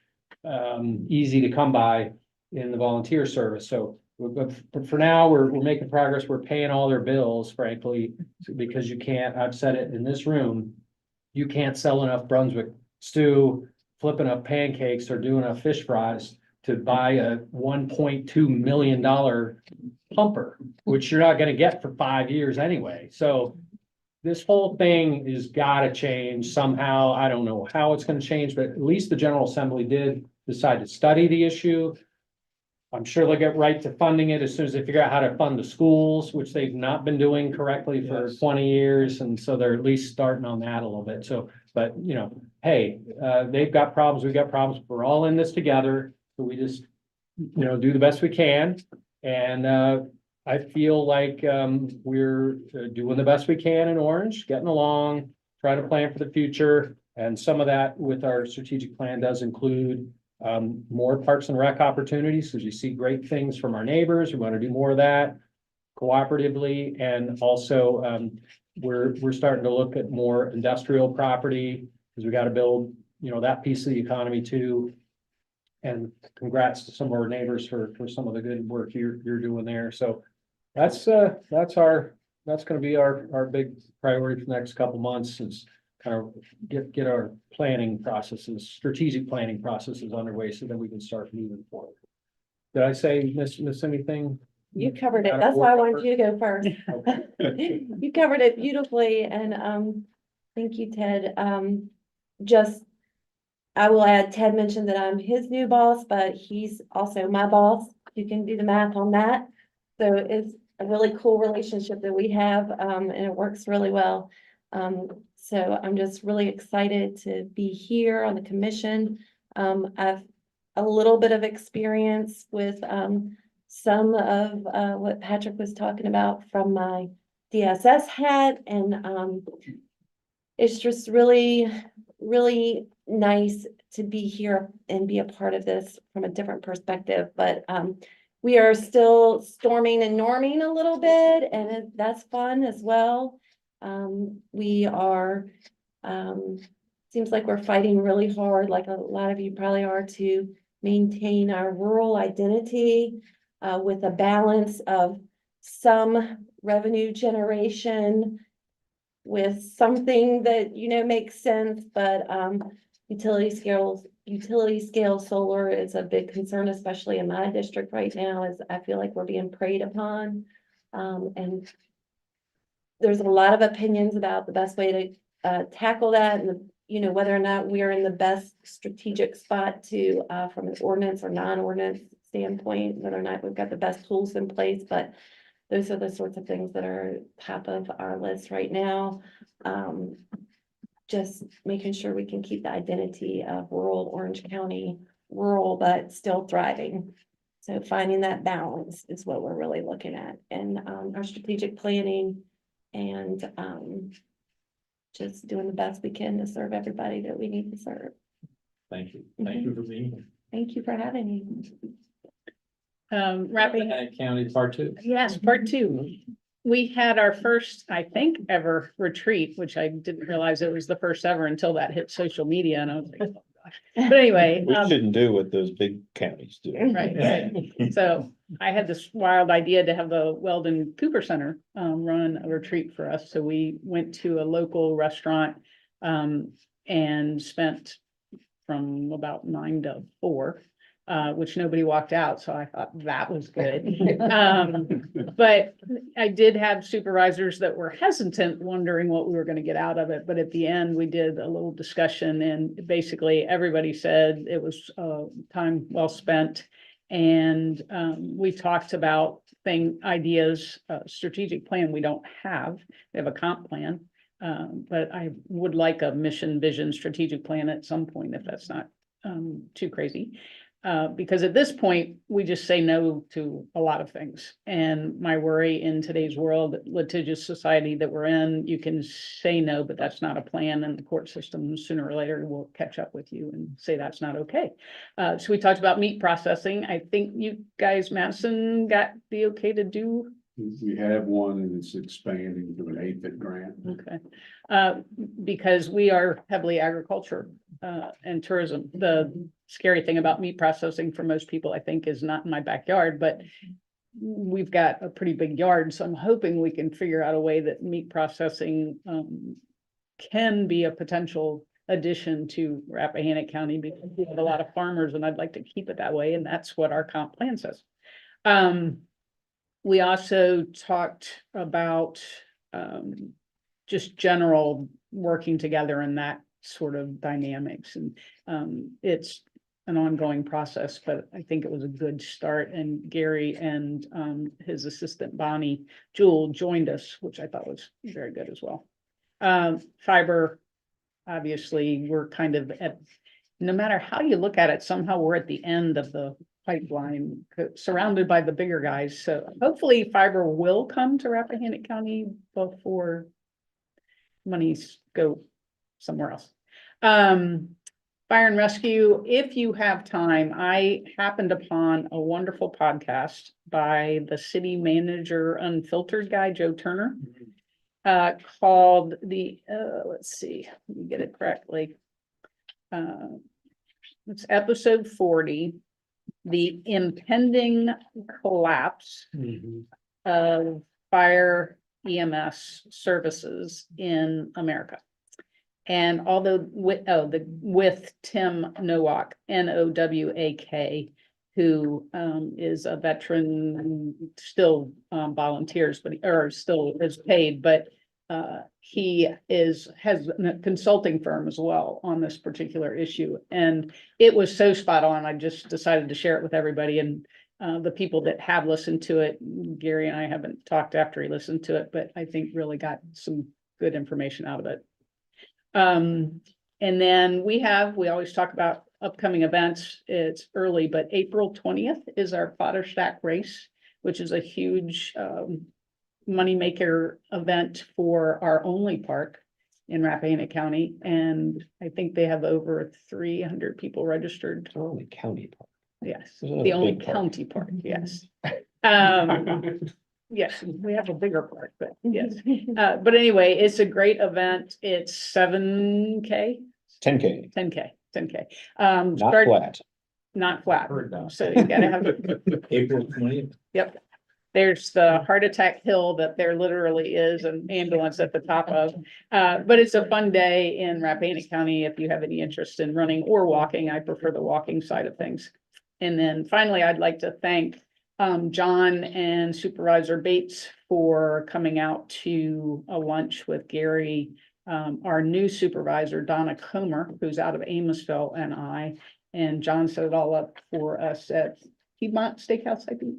easy to come by in the volunteer service. So, but for now, we're making progress. We're paying all their bills, frankly, because you can't, I've said it in this room, you can't sell enough Brunswick stew, flip enough pancakes, or do enough fish fries to buy a $1.2 million pumper, which you're not gonna get for 5 years anyway. So this whole thing is gotta change somehow. I don't know how it's gonna change, but at least the General Assembly did decide to study the issue. I'm sure they'll get right to funding it as soon as they figure out how to fund the schools, which they've not been doing correctly for 20 years. And so they're at least starting on that a little bit. So, but hey, they've got problems, we've got problems. We're all in this together. So we just, do the best we can. And I feel like we're doing the best we can in Orange, getting along, trying to plan for the future. And some of that with our strategic plan does include more parks and rec opportunities, because you see great things from our neighbors. We want to do more of that cooperatively. And also we're starting to look at more industrial property, because we got to build, that piece of the economy too. And congrats to some of our neighbors for some of the good work you're doing there. So that's going to be our big priority for the next couple months, is kind of get our strategic planning processes underway, so that we can start moving forward. Did I say miss anything? You covered it. That's why I wanted you to go first. Okay. You covered it beautifully, and thank you, Ted. I will add, Ted mentioned that I'm his new boss, but he's also my boss. You can do the math on that. So it's a really cool relationship that we have, and it works really well. So I'm just really excited to be here on the commission. I've a little bit of experience with some of what Patrick was talking about from my DSS hat, and it's just really, really nice to be here and be a part of this from a different perspective. But we are still storming and norming a little bit, and that's fun as well. We are, seems like we're fighting really hard, like a lot of you probably are, to maintain our rural identity with a balance of some revenue generation with something that, makes sense, but utility scale solar is a big concern, especially in my district right now, as I feel like we're being preyed upon. And there's a lot of opinions about the best way to tackle that, and whether or not we're in the best strategic spot to from an ordinance or non-ordinance standpoint, whether or not we've got the best tools in place. But those are the sorts of things that are top of our list right now. Just making sure we can keep the identity of rural Orange County, rural but still thriving. So finding that balance is what we're really looking at, and our strategic planning, and just doing the best we can to serve everybody that we need to serve. Thank you. Thank you for being here. Thank you for having me. Rappahannock County Part 2. Yes, part 2. We had our first, I think, ever retreat, which I didn't realize it was the first ever until that hit social media, and I was like, oh gosh. But anyway. We shouldn't do what those big counties do. Right. So I had this wild idea to have the Weldon Cooper Center run a retreat for us. So we went to a local restaurant and spent from about 9 to 4. Which nobody walked out, so I thought that was good. But I did have supervisors that were hesitant, wondering what we were going to get out of it. But at the end, we did a little discussion, and basically everybody said it was time well spent. And we talked about ideas, strategic plan we don't have. We have a comp plan, but I would like a mission, vision, strategic plan at some point, if that's not too crazy. Because at this point, we just say no to a lot of things. And my worry in today's world, litigious society that we're in, you can say no, but that's not a plan, and the court system sooner or later will catch up with you and say that's not okay. So we talked about meat processing. I think you guys, Madison, got the okay to do. We have one and it's expanding to an 8th grant. Okay, because we are heavily agriculture and tourism. The scary thing about meat processing for most people, I think, is not in my backyard, but we've got a pretty big yard, so I'm hoping we can figure out a way that meat processing can be a potential addition to Rappahannock County, because we have a lot of farmers and I'd like to keep it that way, and that's what our comp plan says. We also talked about just general working together in that sort of dynamics, and it's an ongoing process, but I think it was a good start, and Gary and his assistant Bonnie Jewel joined us, which I thought was very good as well. Fiber, obviously, we're kind of at, no matter how you look at it, somehow we're at the end of the pipeline, surrounded by the bigger guys. So hopefully fiber will come to Rappahannock County before monies go somewhere else. Fire and rescue, if you have time, I happened upon a wonderful podcast by the city manager unfiltered guy, Joe Turner, called the, let's see, let me get it correctly. It's episode 40, the impending collapse of fire EMS services in America. And although with Tim Nowak, Nowak, who is a veteran, still volunteers, but or still is paid, but he has a consulting firm as well on this particular issue. And it was so spot on. I just decided to share it with everybody, and the people that have listened to it, Gary and I haven't talked after he listened to it, but I think really got some good information out of it. And then we always talk about upcoming events. It's early, but April 20th is our fodder stack race, which is a huge moneymaker event for our only park in Rappahannock County. And I think they have over 300 people registered. Only county park. Yes, Isn't it the a only big park? county park, yes. Yes, we have a bigger park, but yes. But anyway, it's a great event. It's 7K, 10K, 10K. not Start- flat. Not flat. Heard that. So you gotta have, April 20th. yep. There's the heart attack hill that there literally is an ambulance at the top of. But it's a fun day in Rappahannock County if you have any interest in running or walking. I prefer the walking side of things. And then finally, I'd like to thank John and Supervisor Bates for coming out to a lunch with Gary, our new supervisor, Donna Comer, who's out of Amosville, and I. And John set it all up for us at Piedmont Steakhouse, I think.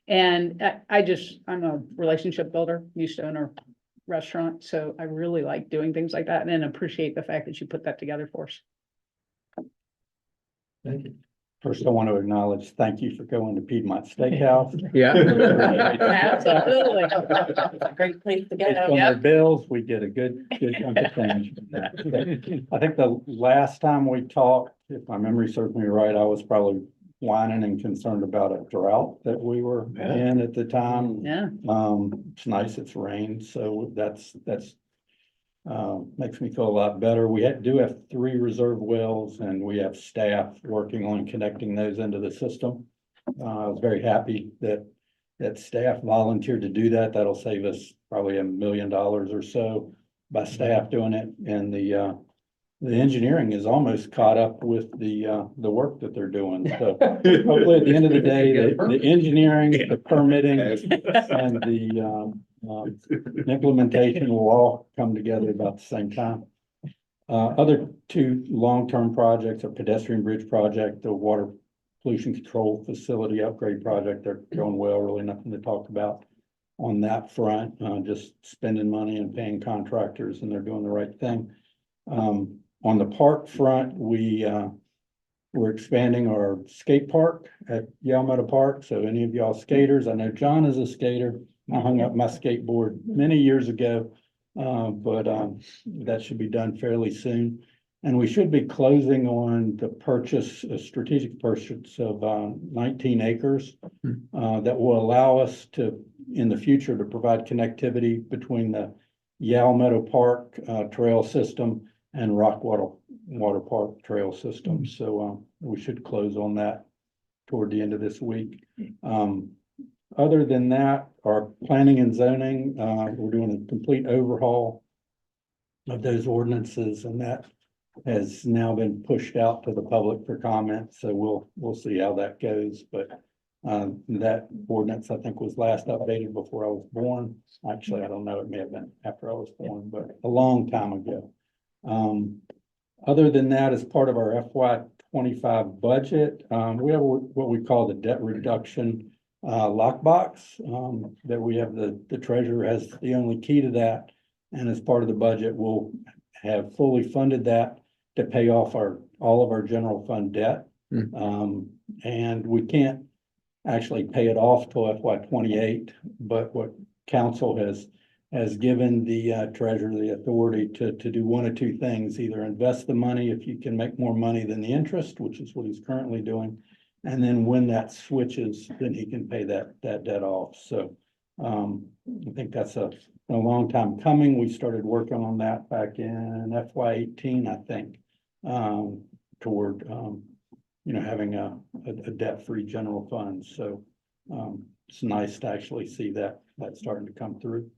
And I'm a relationship builder, used to own a restaurant, so I really like doing things like that, and then appreciate the fact that you put that together for us. Thank you. First, I want to acknowledge, thank you for going to Piedmont Steakhouse. Yeah. Absolutely. It's a great place to Based go. on their bills, we get a good chunk of change from that. I think the last time we talked, if my memory serves me right, I was probably whining and concerned about a drought that we were in at the time. Yeah. It's nice, it's rained, so that's makes me feel a lot better. We do have 3 reserve wells, and we have staff working on connecting those into the system. I was very happy that staff volunteered to do that. That'll save us probably $1 million or so by staff doing it. And the engineering is almost caught up with the work that they're doing. So hopefully at the end of the day, the engineering, the permitting, and the implementation will all come together about the same time. Other 2 long-term projects, a pedestrian bridge project, the water pollution control facility upgrade project. They're going well, really nothing to talk about on that front, just spending money and paying contractors, and they're doing the right thing. On the park front, we we're expanding our skate park at Yamato Park. So any of y'all skaters, I know John is a skater. I hung up my skateboard many years ago. But that should be done fairly soon. And we should be closing on the purchase, a strategic purchase of 19 acres that will allow us to, in the future, to provide connectivity between the Yamato Park trail system and Water Park trail system. So we should close on that toward the end of this week. Other than that, our planning and zoning, we're doing a complete overhaul of those ordinances, and that has now been pushed out to the public for comment. So we'll see how that goes. But that ordinance, I think, was last updated before I was born. Actually, I don't know. It may have been after I was born, but a long time ago. Other than that, as part of our FY25 budget, we have what we call the debt reduction lockbox, that we have the treasurer has the only key to that. And as part of the budget, we'll have fully funded that to pay off all of our general fund debt. And we can't actually pay it off till FY28, but what council has given the treasurer the authority to do one of two things: either invest the money if you can make more money than the interest, which is what he's currently doing. And then when that switches, then he can pay that debt off. So I think that's a long time coming. We started working on that back in FY18, I think, toward having a debt-free general fund. So it's nice to actually see that starting to come through.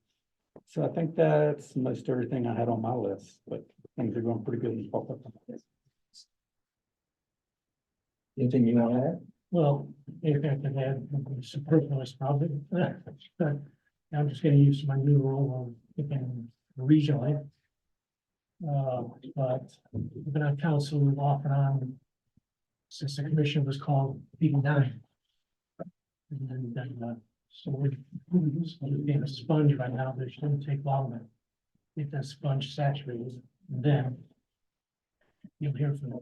So I think that's most everything I had on my list, but things are going pretty good. Anything you want to add? Well, if I could add, superfluous probably. But I'm just gonna use my new role of thinking regionally. But I've been on council off and on since the commission was called '89. And then, so we're being a sponge right now, but it shouldn't take long to get that sponge saturated, and then you'll hear from them.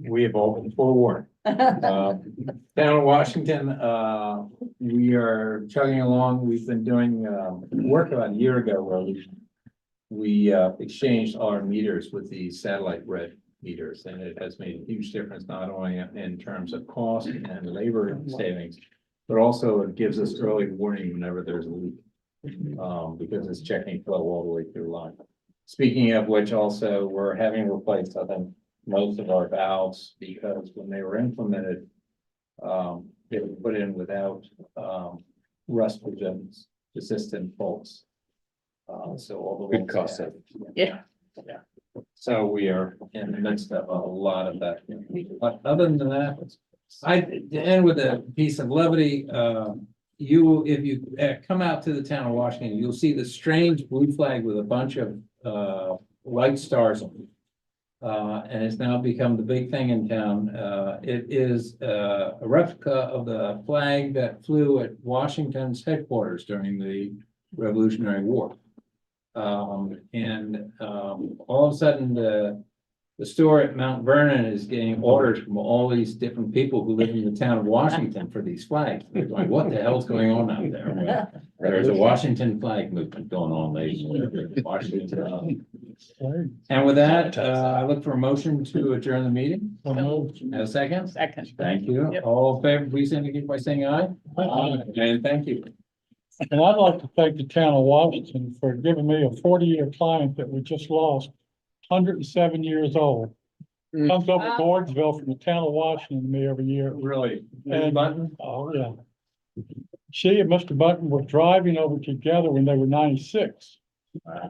We have all been forewarned. Down in Washington, we are chugging along. We've been doing work about a year ago where we exchanged our meters with the satellite read meters, and it has made a huge difference, not only in terms of cost and labor savings, but also it gives us early warning whenever there's a leak, because it's checking flow all the way through line. Speaking of which, also, we're having replaced, I think, most of our valves, because when they were implemented, they were put in without rust resistant bolts. So all the Good cost savings. Yeah. Yeah. So we are in the midst of a lot of that. But other than that, to end with a piece of levity, if you come out to the town of Washington, you'll see the strange blue flag with a bunch of white stars on it. And it's now become the big thing in town. It is a replica of the flag that flew at Washington's headquarters during the Revolutionary War. All of a sudden, the store at Mount Vernon is getting orders from all these different people who live in the town of Washington for these flags. They're like, what the hell's going on out there? Well, there's a Washington flag movement going on, ladies and gentlemen. Washington. And with that, I look for a motion to adjourn the meeting. A second? Second. Thank you. Yep. All in favor, please indicate by saying aye. And thank you. And I'd like to thank the town of Washington for giving me a 40-year client that we just lost, 107 years old. Comes over to Gordonsville from the town of Washington to me every year. Really? And- Button? Oh, yeah. She and Mr. Button were driving over together when they were 96.